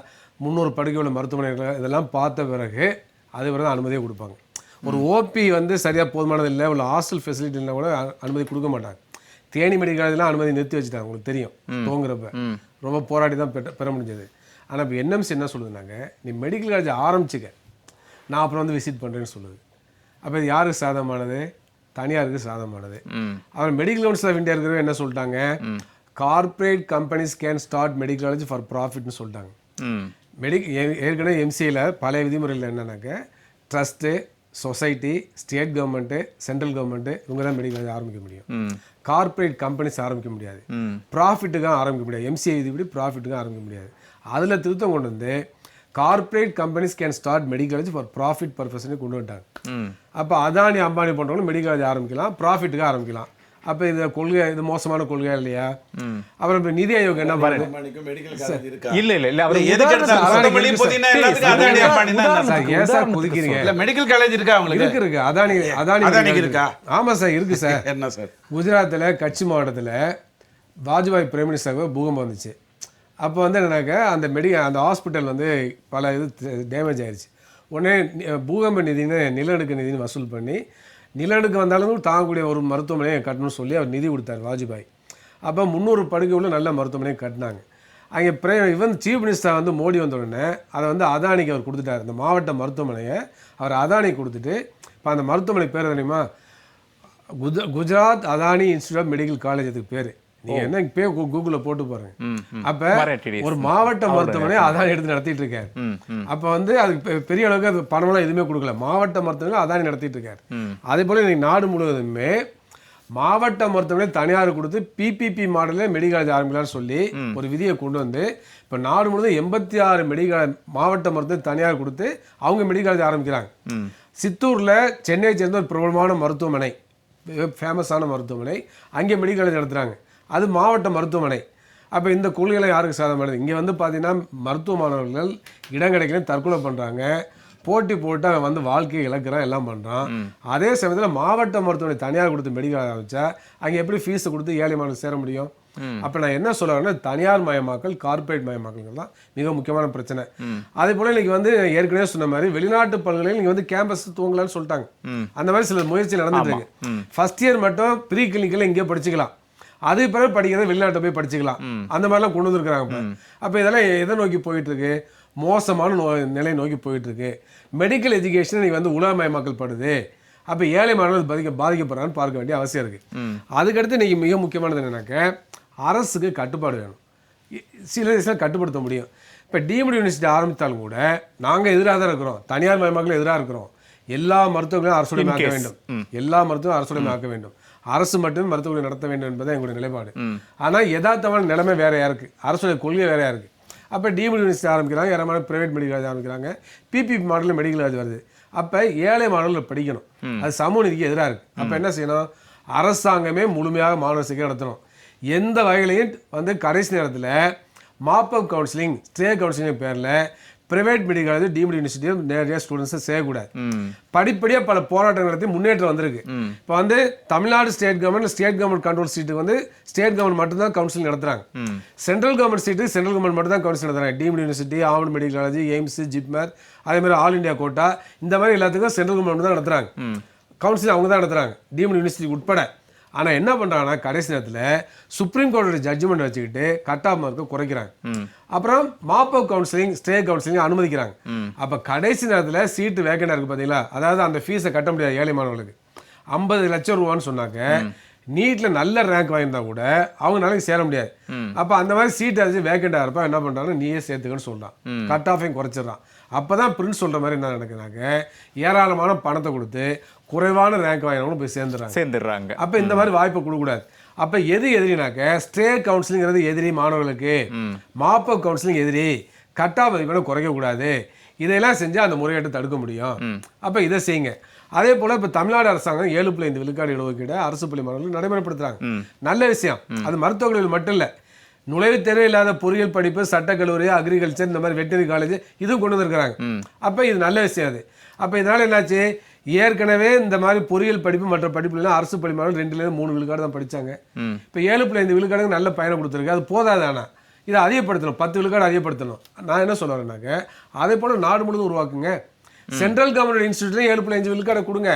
300 படுக்கை உள்ள மருத்துவமனை இருக்கா, இதெல்லாம் பார்த்த பிறகு அது பிறகு தான் அனுமதியே கொடுப்பாங்க. ஒரு ஓபி சரியாக போதுமானது இல்லை, உள்ள ஹாஸ்டல் ஃபெசிலிட்டி இல்லைனா கூட அனுமதி கொடுக்க மாட்டாங்க. தேனி மெடிக்கல் காலேஜ்லாம் அனுமதி நிறுத்தி வச்சுட்டாங்க. உங்களுக்கு தெரியும், தோங்குறப்ப ரொம்ப போராடி தான் பெற முடிஞ்சது. ஆனால் இப்போ என்எம்சி என்ன சொல்லுதுனாங்க, நீ மெடிக்கல் காலேஜ் ஆரம்பிச்சுக்க, நான் அப்புறம் விசிட் பண்ணுறேன்னு சொல்லுது. அப்போ இது யாருக்கு சாதகமானது? தனியாருக்கு சாதகமானது. அப்புறம் மெடிக்கல் கவுன்சில் ஆஃப் இந்தியா இருக்கிறவங்க என்ன சொல்லிட்டாங்க, corporate companies can start medical college for ப்ராஃபிட்னு சொல்லிட்டாங்க. ஏற்கனவே எம்சிஏல பழைய விதிமுறைகள் என்னன்னாக்க, trust, society, state government, central government இவங்க தான் மெடிக்கல் காலேஜ் ஆரம்பிக்க முடியும். கார்பரேட் கம்பெனிஸ் ஆரம்பிக்க முடியாது, ப்ராஃபிட்டுக்காக ஆரம்பிக்க முடியாது. எம்சிஏ விதிப்படி ப்ராஃபிட்டுக்காக ஆரம்பிக்க முடியாது. அதில் திருத்தம் கொண்டு வந்து corporate companies can start medical college for profit பர்பஸ்ன்னு கொண்டு வந்துட்டாங்க. அப்போ அதானி அம்பானி பண்ணுறவங்க மெடிக்கல் காலேஜ் ஆரம்பிக்கலாம், ப்ராஃபிட்டுக்காக ஆரம்பிக்கலாம். அப்போ இது கொள்கை, இது மோசமான கொள்கை இல்லையா? அப்புறம் இப்போ நிதி ஆயோக் என்ன பாருங்க, ஏன் சார் குதிக்கிறீங்க? மெடிக்கல் காலேஜ் இருக்கா? இருக்கு அதானி இருக்கா? ஆமா சார், இருக்கு சார். என்ன சார், குஜராத்தில் கட்சி மாவட்டத்தில் வாஜ்பாய் பிரைம் மினிஸ்டருக்கு பூகம்பம் வந்துச்சு. அப்போ வந்து என்னன்னாக்கா அந்த ஹாஸ்பிட்டல் வந்து பல இது டேமேஜ் ஆயிடுச்சு. உடனே பூகம்ப நிதின்னு நிலநடுக்க நிதின்னு வசூல் பண்ணி நிலநடுக்கம் வந்தாலும் தாங்கக்கூடிய ஒரு மருத்துவமனையை கட்டணும்னு சொல்லி அவர் நிதி கொடுத்தார் வாஜ்பாய். அப்போ 300 படுக்கை உள்ள நல்ல மருத்துவமனையை கட்டினாங்க. அங்கே இவன் சீஃப் மினிஸ்டர் வந்து மோடி வந்த உடனே அதை வந்து அதானிக்கு அவர் கொடுத்துட்டார். இந்த மாவட்ட மருத்துவமனையை அவர் அதானிக்கு கொடுத்துட்டு இப்போ அந்த மருத்துவமனை பேர் தெரியுமா, Gujarat Adani institute of medical college அதுக்கு பேர். நீங்கள் என்ன பேர் கூகுளில் போட்டு பாருங்க. அப்போ ஒரு மாவட்ட மருத்துவமனை அதானி எடுத்து நடத்திட்டு இருக்காரு. அப்போ வந்து அதுக்கு பெரிய அளவுக்கு அது பணமெல்லாம் எதுவுமே கொடுக்கல, மாவட்ட மருத்துவமனை அதானி நடத்திட்டு இருக்காரு. அதே போல் இன்னைக்கு நாடு முழுவதுமே மாவட்ட மருத்துவமனை தனியார் கொடுத்து பிபிபி மாடலில் மெடிக்கல் காலேஜ் ஆரம்பிக்கலாம்னு சொல்லி ஒரு விதியை கொண்டு வந்து இப்போ நாடு முழுவதும் 86 மெடிக்கல் மாவட்ட மருத்துவமனை தனியார் கொடுத்து அவங்க மெடிக்கல் காலேஜ் ஆரம்பிக்கிறாங்க. சித்தூரில் சென்னையை சேர்ந்த ஒரு பிரபலமான மருத்துவமனை, ஃபேமஸான மருத்துவமனை, அங்கே மெடிக்கல் காலேஜ் நடத்துகிறாங்க. அது மாவட்ட மருத்துவமனை. அப்போ இந்த கொள்கைகளை யாருக்கு சாதகமானது? இங்கே வந்து பார்த்தீங்கன்னா மருத்துவ மாணவர்கள் இடம் கிடைக்கலன்னு தற்கொலை பண்ணுறாங்க, போட்டி போட்டு அவன் வந்து வாழ்க்கையை இழக்கிறான், எல்லாம் பண்ணுறான். அதே சமயத்தில் மாவட்ட மருத்துவமனை தனியார் கொடுத்து மெடிக்கல் ஆரம்பித்தா அங்கே எப்படி ஃபீஸை கொடுத்து ஏழை மாணவர்கள் சேர முடியும்? அப்போ நான் என்ன சொல்கிறேன்னா தனியார் மயமாக்கல், கார்பரேட் மயமாக்கல் தான் மிக முக்கியமான பிரச்சனை. அதே போல் இன்றைக்கி வந்து ஏற்கனவே சொன்ன மாதிரி வெளிநாட்டு பல்கலைக்கழகம் இங்கே வந்து கேம்பஸ் துவங்கலான்னு சொல்லிட்டாங்க. அந்த மாதிரி சில முயற்சி நடந்துட்டு இருக்கு. ஃபர்ஸ்ட் இயர் மட்டும் ப்ரீ கிளினிக்கல் இங்கே படிச்சுக்கலாம், அது பிறகு படிக்கிறத வெளிநாட்டை போய் படிச்சுக்கலாம், அந்த மாதிரிலாம் கொண்டு வந்துருக்குறாங்க. அப்போ இதெல்லாம் எதை நோக்கி போயிட்டு இருக்கு? மோசமான நிலை நோக்கி போயிட்டு இருக்கு. மெடிக்கல் எஜுகேஷன் இன்னைக்கு வந்து உலகமயமாக்கல் படுது. அப்போ ஏழை மாணவர்கள் பாதிக்கப்படுறான்னு பார்க்க வேண்டிய அவசியம் இருக்கு. அதுக்கடுத்து இன்னைக்கு மிக முக்கியமானது என்னன்னாக்க அரசுக்கு கட்டுப்பாடு வேணும். சில விஷயம் கட்டுப்படுத்த முடியும். இப்போ டீம்டு யூனிவர்சிட்டி ஆரம்பித்தாலும் கூட நாங்கள் எதிராக தான் இருக்கிறோம், தனியார் மயமாக்கல் எதிராக இருக்கிறோம். எல்லா மருத்துவர்களையும் அரசுடைமையாக்க வேண்டும், எல்லா மருத்துவம் அரசுடைமையாக்க வேண்டும், அரசு மட்டுமே மருத்துவர்களை நடத்த வேண்டும் என்பது எங்களுடைய நிலைப்பாடு. ஆனால் யதார்த்தமான நிலைமை வேறையா இருக்கு, அரசுடைய கொள்கை வேறையா இருக்கு. அப்போ டீம்டு யூனிவர்சிட்டி ஆரம்பிக்கிறாங்க, ஏராளமான பிரைவேட் மெடிக்கல் காலேஜ் ஆரம்பிக்கிறாங்க, பிபிபி மாடலில் மெடிக்கல் காலேஜ் வருது. அப்போ ஏழை மாணவர்கள் படிக்கணும், அது சமூக நீதிக்கு எதிராக இருக்கு. அப்போ என்ன செய்யணும்? அரசாங்கமே முழுமையாக மாணவர் சேர்க்கை நடத்தணும். எந்த வகையிலையும் வந்து கடைசி நேரத்தில் மாப்பப் கவுன்சிலிங், ஸ்டே கவுன்சிலிங் பேரில் பிரைவேட் மெடிக்கல் காலேஜ் டீம்டு யூனிவர்சிட்டியும் நேரடியாக ஸ்டூடெண்ட்ஸை செய்யக்கூடாது. படிப்படியாக பல போராட்டங்கள் நடத்தி முன்னேற்றம் வந்திருக்கு. இப்போ வந்து தமிழ்நாடு ஸ்டேட் கவர்மெண்ட் கண்ட்ரோல் சீட்டுக்கு வந்து ஸ்டேட் கவர்மெண்ட் மட்டும்தான் கவுன்சிலிங் நடத்துறாங்க. Central government seat central government மட்டும் தான் கவுன்சிலிங் நடத்துறாங்க. டீம்டு யூனிவர்சிட்டி, ஆவண் மெடிக்கல் காலேஜ், எய்ம்ஸ், ஜிப்மர், அதே மாதிரி ஆல் இண்டியா கோட்டா, இந்த மாதிரி எல்லாத்துக்கும் சென்ட்ரல் கவர்மெண்ட் தான் நடத்துறாங்க கவுன்சிலிங், அவங்க தான் நடத்துறாங்க டீம்டு யூனிவர்சிட்டி உட்பட. ஆனால் என்ன பண்ணுறாங்கன்னா கடைசி நேரத்தில் சுப்ரீம் கோர்ட்டோட ஜட்ஜ்மெண்ட் வச்சுக்கிட்டு கட் ஆஃப் மார்க்கை குறைக்கிறாங்க. அப்புறம் மாப்பப் கவுன்சிலிங், ஸ்டே கவுன்சிலிங் அனுமதிக்கிறாங்க. அப்போ கடைசி நேரத்தில் சீட்டு வேக்கண்டாக இருக்குது பார்த்தீங்களா, அதாவது அந்த ஃபீஸை கட்ட முடியாது ஏழை மாணவர்களுக்கு. 50 லட்சம் ரூபான்னு சொன்னாக்க நீட்டில் நல்ல ரேங்க் வாங்கியிருந்தா கூட அவங்க நாளைக்கு சேர முடியாது. அப்போ அந்த மாதிரி சீட் அது வேக்கண்டாக இருப்பா என்ன பண்ணுறாங்கன்னா நீயே சேர்த்துக்கன்னு சொல்கிறான், கட் ஆஃபையும் குறைச்சிடறான். அப்போ தான் பிரின்ஸ் சொல்கிற மாதிரி என்ன நடக்குதுனாக்க ஏராளமான பணத்தை கொடுத்து குறைவான ரேங்க் வாங்கினவங்களும் போய் சேர்ந்துடுறாங்க. அப்போ இந்த மாதிரி வாய்ப்பை கொடுக்கக்கூடாது. அப்போ எது எதிரினாக்க ஸ்டே கவுன்சிலிங்கிறது எதிரி மாணவர்களுக்கு, மாப்பப் கவுன்சிலிங் எதிரி, கட் ஆஃப் மதிப்பெண்ணை குறைக்கக்கூடாது. இதையெல்லாம் செஞ்சால் அந்த முறையீட்டை தடுக்க முடியும். அப்போ இதை செய்யுங்க. அதே போல் இப்போ தமிழ்நாடு அரசாங்கம் 7.5 விழுக்காடு இடஒதுக்கீடு அரசு பள்ளி மாணவர்கள் நடைமுறைப்படுத்துறாங்க. நல்ல விஷயம். அது மருத்துவக் கல்லூரியில் மட்டும் இல்லை, நுழைவுத் தேர்வு இல்லாத பொறியியல் படிப்பு, சட்டக்கல்லூரி, அக்ரிகல்ச்சர், இந்த மாதிரி வெட்டரி காலேஜ் இதுவும் கொண்டு வந்திருக்கிறாங்க. அப்போ இது நல்ல விஷயம். அது அப்போ இதனால் என்னாச்சு, ஏற்கனவே இந்த மாதிரி பொறியியல் படிப்பு மற்ற படிப்புலாம் அரசு பள்ளி மாணவர்கள் 2-3 விழுக்காடு தான் படித்தாங்க. இப்போ 7.5 விழுக்காடுக்கு நல்ல பயணம் கொடுத்துருக்கு. அது போதாது. ஆனால் இதை அதிகப்படுத்தணும், 10 விழுக்காடு அதிகப்படுத்தணும். நான் என்ன சொல்ல வரேன்னாக்க அதே போல் நாடு முழுவதும் உருவாக்குங்க. சென்ட்ரல் கவர்மெண்ட் இன்ஸ்டியூட்லையும் 7.5 விழுக்காடு கொடுங்க.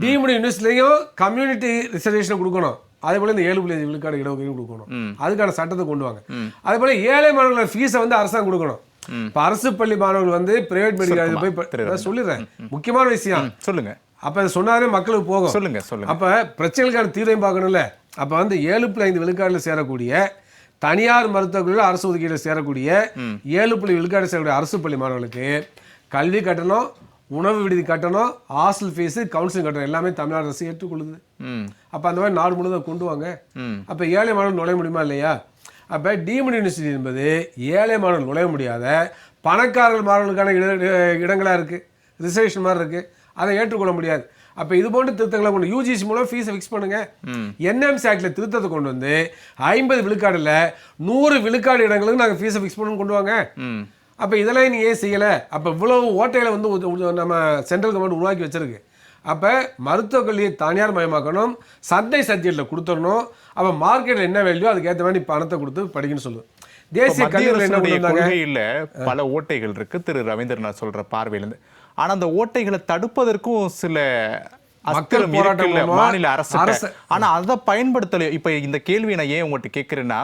டீம்டு யூனிவர்சிட்டிலையும் கம்யூனிட்டி ரிசர்வேஷன் கொடுக்கணும். அதே போல இந்த 7.5 விழுக்காடு இடஒதுக்கீடு கொடுக்கணும். அதுக்கான சட்டத்தை கொண்டு வாங்க. அதே போல ஏழை மாணவர்கள் ஃபீஸை வந்து அரசாங்கம் கொடுக்கணும். இப்போ அரசு பள்ளி மாணவர்கள் வந்து பிரைவேட் மெடிக்கல் போய் சொல்லிடுறேன், முக்கியமான விஷயம் சொல்லுங்க. அப்போ அதை சொன்னாலே மக்களுக்கு போகும். சொல்லுங்க. அப்போ பிரச்சனைகளுக்கான தீர்வையும் பார்க்கணும்ல. அப்போ வந்து 7.5 விழுக்காடுல சேரக்கூடிய தனியார் மருத்துவர்களில் அரசு ஒதுக்கீடு சேரக்கூடிய 7 விழுக்காடு சேரக்கூடிய அரசு பள்ளி மாணவர்களுக்கு கல்வி கட்டணம், உணவு விடுதி கட்டணம், ஹாஸ்டல் ஃபீஸு, கவுன்சிலிங் கட்டணம் எல்லாமே தமிழ்நாடு அரசு ஏற்றுக்கொள்ளுது. அப்போ அந்த மாதிரி நாடு முழுவதும் கொண்டு வாங்க. அப்போ ஏழை மாணவர்கள் நுழைய முடியுமா இல்லையா? அப்போ டீம்டு யூனிவர்சிட்டி என்பது ஏழை மாணவர்கள் நுழைய முடியாத பணக்காரர்கள் மாணவர்களுக்கான இடங்களாக இருக்குது, ரிசர்வேஷன் மாதிரி இருக்குது, அதை ஏற்றுக்கொள்ள முடியாது. அப்போ இது போன்ற திருத்தங்களை கொண்டு யூஜிசி மூலம் ஃபீஸை ஃபிக்ஸ் பண்ணுங்க. என்எம்சி ஆக்டில் திருத்தத்தை கொண்டு வந்து 50 விழுக்காடுல 100 விழுக்காடு இடங்களுக்கு நாங்கள் ஃபீஸை ஃபிக்ஸ் பண்ணணும்னு கொண்டு வாங்க. அப்போ இதெல்லாம் நீ ஏன் செய்யலை? அப்போ இவ்வளவு ஓட்டைகளை வந்து நம்ம சென்ட்ரல் கவர்மெண்ட் உருவாக்கி வச்சிருக்கு. அப்போ மருத்துவக் கல்வியை தனியார் மயமாக்கணும், சந்தை சத்தியத்தில் கொடுத்துடணும். அப்போ மார்க்கெட்டில் என்ன வேல்யூ அதுக்கேற்ற மாதிரி பணத்தை கொடுத்து படிக்கணும்னு சொல்லுது. தேசிய மத்திய கல்வியில் என்ன அரசுடைய கொண்டு வந்தாங்க? கொள்கையில பல ஓட்டைகள் இருக்கு திரு ரவீந்திரநாத் சொல்ற பார்வையிலிருந்து. ஆனா அந்த ஓட்டைகளை தடுப்பதற்கும் சில அஸ்திரம் போராட்டம் இருக்குல்ல பண்ணுவா. மாநில அரசு. ஆனா அதை பயன்படுத்தல. இப்ப இந்த கேள்வியை நான் ஏன் உங்கள்கிட்ட கேட்கிறேன்னா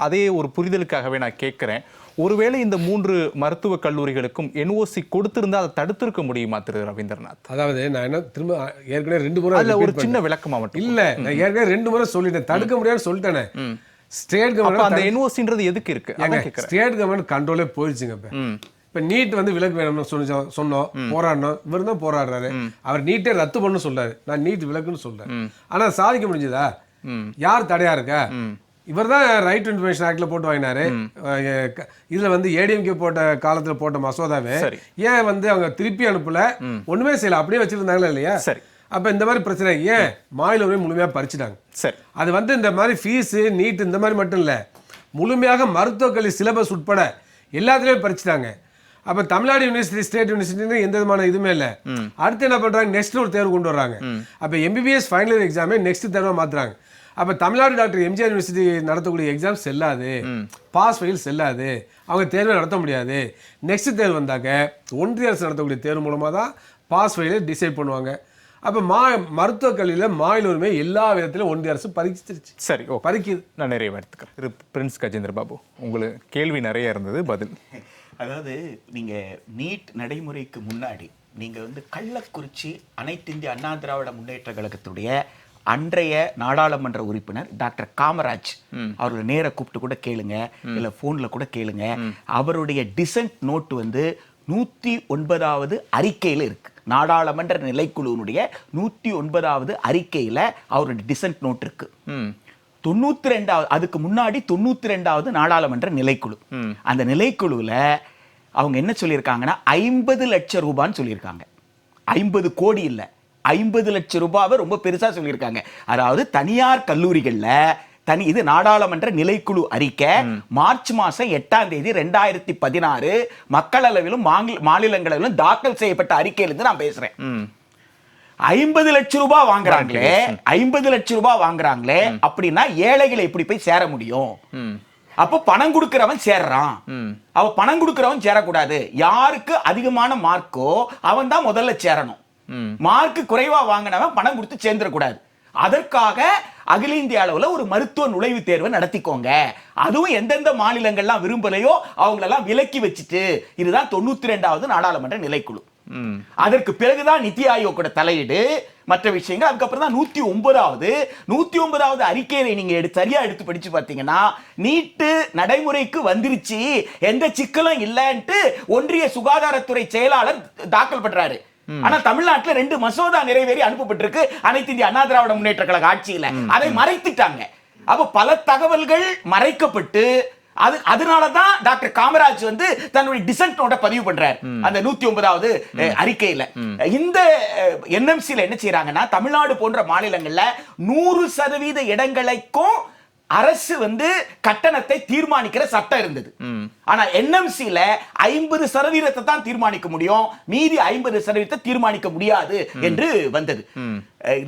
அதே ஒரு புரிதலுக்காகவே நான் கேட்கிறேன். ஒருவேளை இந்த 3 மருத்துவக் கல்லூரிகளுக்கும் NOC கொடுத்திருந்தா அதை தடுத்திருக்க முடியுமா திரு ரவீந்திரநாத்? அதாவது நான் என்ன திரும்ப ஏற்கனவே 2 முறை அதுல ஒரு repeat சின்ன பண்ணேன். விளக்கமா மட்டும். இல்ல நான் ஏற்கனவே 2 முறை சொல்லிட்டேன், தடுக்க முடியாதுன்னு சொல்லிட்டேனே. ஸ்டேட் அப்ப அந்த கவர்மெண்ட் NOCன்றது எதுக்கு இருக்கு? அதான் கேட்கிறேன். ஸ்டேட் கவர்மெண்ட் கண்ட்ரோலே போயிடுச்சுங்க. இப்ப நீட் வந்து விலக்கு வேணும்னு சொன்னோம், போராடணும். இவர் தான் போராடுறாரு. அவர் நீட்டே ரத்து பண்ணு சொல்றாரு, நான் நீட் விலக்குன்னு சொல்றேன். ஆனா சாதிக்க முடிஞ்சதா? யார் தடையா இருக்கா? இவர் தான் ரைட் டு இன்ஃபர்மேஷன் ஆக்ட்ல போட்டு வாங்கினாரு. இதுல வந்து ஏடிஎம்கே போட்ட காலத்துல போட்ட மசோதாவே ஏன் வந்து அவங்க திருப்பி அனுப்பல? ஒண்ணுமே செய்யல, அப்படியே வச்சிருந்தாங்களா இல்லையா? சரி. அப்ப இந்த மாதிரி பிரச்சனை ஏன் மாநில உரிமை முழுமையா பறிச்சுட்டாங்க. சரி. அது வந்து இந்த மாதிரி ஃபீஸ் நீட் இந்த மாதிரி மட்டும் இல்ல, முழுமையாக மருத்துவக் கல்வி சிலபஸ் உட்பட எல்லாத்துலயும் பறிச்சுட்டாங்க. அப்ப தமிழ்நாடு யூனிவர்சிட்டி ஸ்டேட் யூனிவர்சிட்டி எந்த விதமான இதுவுமே இல்ல. அடுத்து என்ன பண்றாங்க? நெக்ஸ்ட் ஒரு தேர்வு கொண்டு வர்றாங்க. அப்ப MBBS ஃபைனல் இயர் எக்ஸாமே நெக்ஸ்ட் தேர்வா மாத்துறாங்க. அப்ப தமிழ்நாடு டாக்டர் எம்ஜிஆர் யூனிவர்சிட்டி நடத்தக்கூடிய எக்ஸாம் செல்லாது, பாஸ் ஃபெயில் செல்லாது, அவங்க தேர்வை நடத்த முடியாது. நெக்ஸ்ட் தேர்வு வந்தாக்க ஒன்றிய அரசு நடத்தக்கூடிய தேர்வு மூலமா தான் பாஸ் ஃபெயிலை டிசைட் பண்ணுவாங்க. அப்ப மருத்துவக் கல்வியில மாநில உரிமை எல்லா விதத்திலும் ஒன்றிய அரசு பறிச்சிருச்சு. சரி, பறிக்குது. நான் நிறைய எடுத்துக்கிறேன். திரு பிரின்ஸ் கஜேந்திர பாபு, உங்களுக்கு கேள்வி நிறைய இருந்தது, பதில். அதாவது நீங்க நீட் நடைமுறைக்கு முன்னாடி நீங்க வந்து கள்ளக்குறிச்சி அனைத்து இந்திய அண்ணா திராவிட முன்னேற்ற கழகத்துடைய அன்றைய நாடாளுமன்ற உறுப்பினர் டாக்டர் காமராஜ் அவர்களை நேர கூப்பிட்டு கூட கேளுங்க, இல்ல போன்ல கூட கேளுங்க. அவருடைய டிசன்ட் நோட் வந்து 109வது அறிக்கையில இருக்கு. நாடாளுமன்ற நிலைக்குழுவினுடைய 109வது அறிக்கையில அவருடைய டிசன்ட் நோட் இருக்கு. 92வது, அதுக்கு முன்னாடி 92வது நாடாளுமன்ற நிலைக்குழு. அந்த நிலைக்குழுவில் அவங்க என்ன சொல்லியிருக்காங்கன்னா 50 லட்சம் ரூபான்னு சொல்லியிருக்காங்க. 50 கோடி இல்லை, 50 லட்சம் ரூபாவை ரொம்ப பெருசா சொல்லியிருக்காங்க. அதாவது தனியார் கல்லூரிகள்ல இது நாடாளுமன்ற நிலைக்குழு அறிக்கை மார்ச் மாசம் 8ஆம் தேதி 2016 மக்களவையிலும் மாநிலங்களவையிலும் தாக்கல் செய்யப்பட்ட அறிக்கையிலிருந்து நான் பேசுறேன். 50 லட்சம் ரூபாய் வாங்குறாங்களே, 50 லட்சம் ரூபாய் வாங்குறாங்களே அப்படின்னா ஏழைகளை எப்படி போய் சேர முடியும்? அப்போ பணம் கொடுக்கிறவன் சேர்றான். அவ பணம் கொடுக்கிறவன் சேரக்கூடாது. யாருக்கு அதிகமான மார்க்கோ அவன் தான் முதல்ல சேரணும். மார்க்கு குறைவா வாங்கினவன் பணம் கொடுத்து சேர்ந்துடக்கூடாது. அதற்காக அகில இந்திய அளவுல ஒரு மருத்துவ நுழைவுத் தேர்வை நடத்திக்கோங்க. அதுவும் எந்தெந்த மாநிலங்கள்லாம் விரும்பலையோ அவங்களெல்லாம் விலக்கி வச்சுட்டு, இதுதான் 92வது நாடாளுமன்ற நிலைக்குழு. அதற்கு பிறகுதான் நிதி ஆயோகோட தலையீடு, மற்ற விஷயங்கள். அதுக்கப்புறம் தான் 109வது அறிக்கையை நீங்க சரியா எடுத்து படிச்சு பார்த்தீங்கன்னா, நீட்டு நடைமுறைக்கு வந்துருச்சு, எந்த சிக்கலும் இல்லைன்ட்டு ஒன்றிய சுகாதாரத்துறை செயலாளர் தாக்கல் பண்றாரு. ஆனா தமிழ்நாட்டில் 2 மசோதா நிறைவேறி அனுப்பப்பட்டிருக்கு அனைத்து இந்திய அண்ணா திராவிட முன்னேற்ற கழக ஆட்சியில. அதை மறைத்துட்டாங்க. அப்ப பல தகவல்கள் மறைக்கப்பட்டு அதனாலதான் டாக்டர் காமராஜ் வந்து தன்னுடைய டிசன்ட் நோட்டை பதிவு பண்றாரு அந்த 109வது அறிக்கையில. இந்த NMCல என்ன செய்யறாங்கன்னா, தமிழ்நாடு போன்ற மாநிலங்கள்ல 100% இடங்களுக்கும் அரசு வந்து கட்டணத்தை தீர்மானிக்கிற சட்டம் இருந்தது. ஆனா NMCல 50% தான் தீர்மானிக்க முடியும், மீதி 50% தீர்மானிக்க முடியாது என்று வந்தது.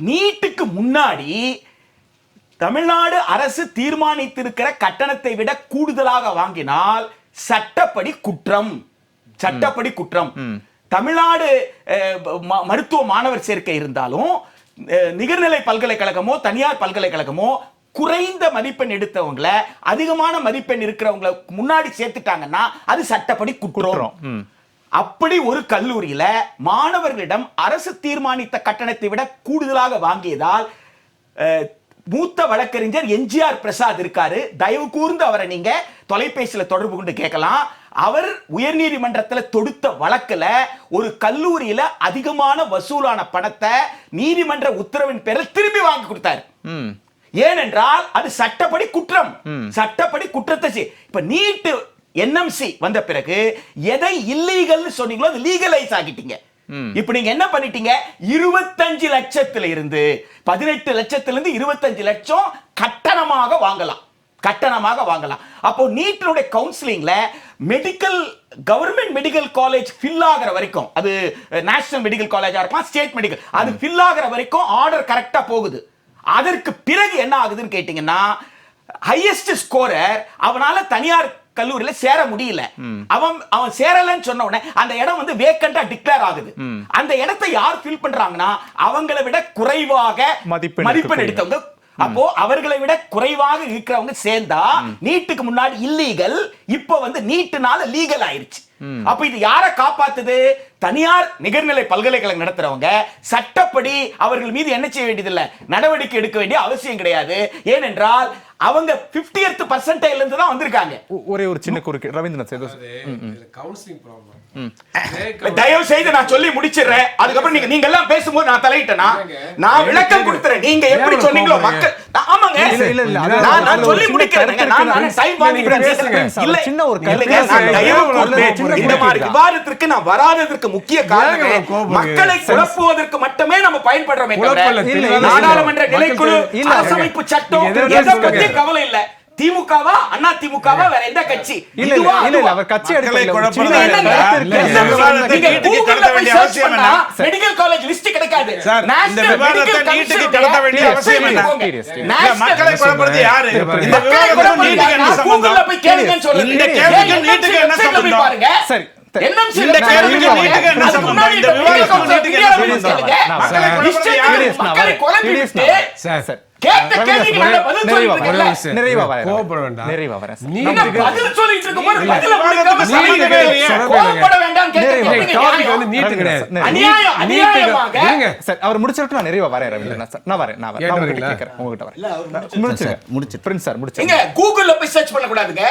நீட்டுக்கு முன்னாடி தமிழ்நாடு அரசு தீர்மானித்திருக்கிற கட்டணத்தை விட கூடுதலாக வாங்கினால் சட்டப்படி குற்றம். சட்டப்படி குற்றம். தமிழ்நாடு மருத்துவ மாணவர் சேர்க்கை இருந்தாலும் நிகர்நிலை பல்கலைக்கழகமோ தனியார் பல்கலைக்கழகமோ குறைந்த மதிப்பெண் எடுத்தவங்களை அதிகமான மதிப்பெண் இருக்கிறவங்களை முன்னாடி சேர்த்துட்டாங்கன்னா அது சட்டப்படி குற்றம். அப்படி ஒரு கல்லூரியில மாணவர்களிடம் அரசு தீர்மானித்த கட்டணத்தை விட கூடுதலாக வாங்கியதால் மூத்த வழக்கறிஞர் எம்ஜிஆர் பிரசாத் இருக்காரு, தயவு கூர்ந்து அவரை நீங்க தொலைபேசியில தொடர்பு கொண்டு கேட்கலாம். அவர் உயர்நீதிமன்றத்தில் தொடுத்த வழக்குல ஒரு கல்லூரியில அதிகமான வசூலான பணத்தை நீதிமன்ற உத்தரவின் பேரில் திரும்பி வாங்கி கொடுத்தாரு. ஏனென்றால் அது சட்டப்படி குற்றம். சட்டப்படி குற்றத்தை இப்ப நீட் NMC வந்த பிறகு எதை இல்லீகல் சொன்னீங்களோ அது லீகலைஸ் ஆகிட்டீங்க. இப்ப நீங்க என்ன பண்ணிட்டீங்க? 25 லட்சத்துல இருந்து 18 லட்சத்திலிருந்து 25 லட்சம் கட்டணமாக வாங்கலாம். கட்டணமாக வாங்கலாம். அப்போ நீட்டினுடைய கவுன்சிலிங்ல medical government medical college fill ஆகிற வரைக்கும், அது நேஷனல் மெடிக்கல் காலேஜா இருக்கலாம், ஸ்டேட் மெடிக்கல், அது ஃபில் ஆகிற வரைக்கும் ஆர்டர் கரெக்டா போகுது. அதற்கு பிறகு என்ன ஆகுதுன்னு கேட்டீங்கன்னா, ஹையஸ்ட் ஸ்கோரர் அவனால தனியார் கல்லூரியில சேர முடியல. அவன் சேரலன்னு சொன்ன உடனே அந்த இடம் வந்து வேக்கண்டா டிக்ளேர் ஆகுது. அந்த இடத்தை யார் ஃபில் பண்றாங்கன்னா அவங்களை விட குறைவாக மதிப்பெண் எடுத்தவங்க. அப்போ அவர்களை விட குறைவாக இருக்கிறவங்க சேர்ந்தா நீட்டுக்கு முன்னாடி இல்லீகல், இப்ப வந்து நீட்டுனால லீகல் ஆயிருச்சு. அப்ப இது யாரை காப்பாத்துது? தனியார் நிகர்நிலை பல்கலைக்கழகம் நடத்துறவங்க சட்டப்படி அவர்கள் மீது என்ன செய்ய வேண்டியதில்லை, நடவடிக்கை எடுக்க வேண்டிய அவசியம் கிடையாது. ஏனென்றால் அவங்க 50th பர்சன்டைல இருந்து தான் வந்திருக்காங்க. ஒரே ஒரு சின்ன குறுக்கு ரவீந்திரநாத் கவுன்சிலிங் ப்ராப்ளம். தயவு செய்து நான் சொல்லி முடிச்சிடுறேன். அதுக்கப்புறம் நீங்க எல்லாம் பேசும்போது நான் தலையிட்டேனா நான் விளக்கம் கொடுத்துறேன். நீங்க எப்படி சொன்னீங்களோ மக்கள் ஆமாங்க நான் சொல்லி முடிக்கிறேன். நான் டைம் வாங்கிக்கிறேன். இல்ல சின்ன ஒரு இந்த மாதிரி விவாதத்திற்கு நான் வராததற்கு முக்கிய காரணம் மக்களை குழப்புவதற்கு மட்டுமே நம்ம பயன்படுறோமே தவிர நாடாளுமன்ற நிலைக்குழு, அரசமைப்பு சட்டம் எதை பத்தி கவலை இல்ல. திமுகவா அண்ணா திமுகவா வேற எந்த கட்சி? இல்ல அவர் கட்சி மெடிக்கல் காலேஜ் லிஸ்ட் கிடைக்காது. இந்த விவாதத்தை நீட்டுக்கு கடத்த வேண்டிய அவசியம் என்ன? மக்களை குழப்பறது யாரு? இந்த விவாதத்துக்கு நீட்டுக்கு என்ன சம்பந்தம்? போய் கேளுங்கன்னு சொல்லுங்க. இந்த கேள்விக்கு நீட்டுக்கு என்ன சம்பந்தம்? பாருங்க. சரி, என்எம்சி இந்த கேள்விக்கு நீட்டுக்கு என்ன சம்பந்தம்? இந்த விவாதத்துக்கு நீட்டுக்கு என்ன சம்பந்தம்? மக்களை குழப்பிட்டு சார் கேட்ட கேள்விக்கு நல்ல பதில் சொல்லிருக்கீங்கல்ல. நிறைவா கோபப்பட வேண்டாம். நீங்க பதில் சொல்லிட்டு இருக்கும்போது பதில் சம்பந்தமே இல்லையே. கோபப்பட வேண்டாம் கேட்ட டாபிக் வந்து நீட் கிடையாது. அநியாயமாக சார் அவர் முடிச்சிட்டு நான் நிறைவா வரேன் ரவீந்திரநாத் சார். நான் வரேன் உங்ககிட்ட கேக்குறேன். உங்ககிட்ட வரேன். முடிச்சு பிரின்ஸ் சார் முடிச்சு. நீங்க கூகுள்ல போய் சர்ச் பண்ண கூடாதுங்க.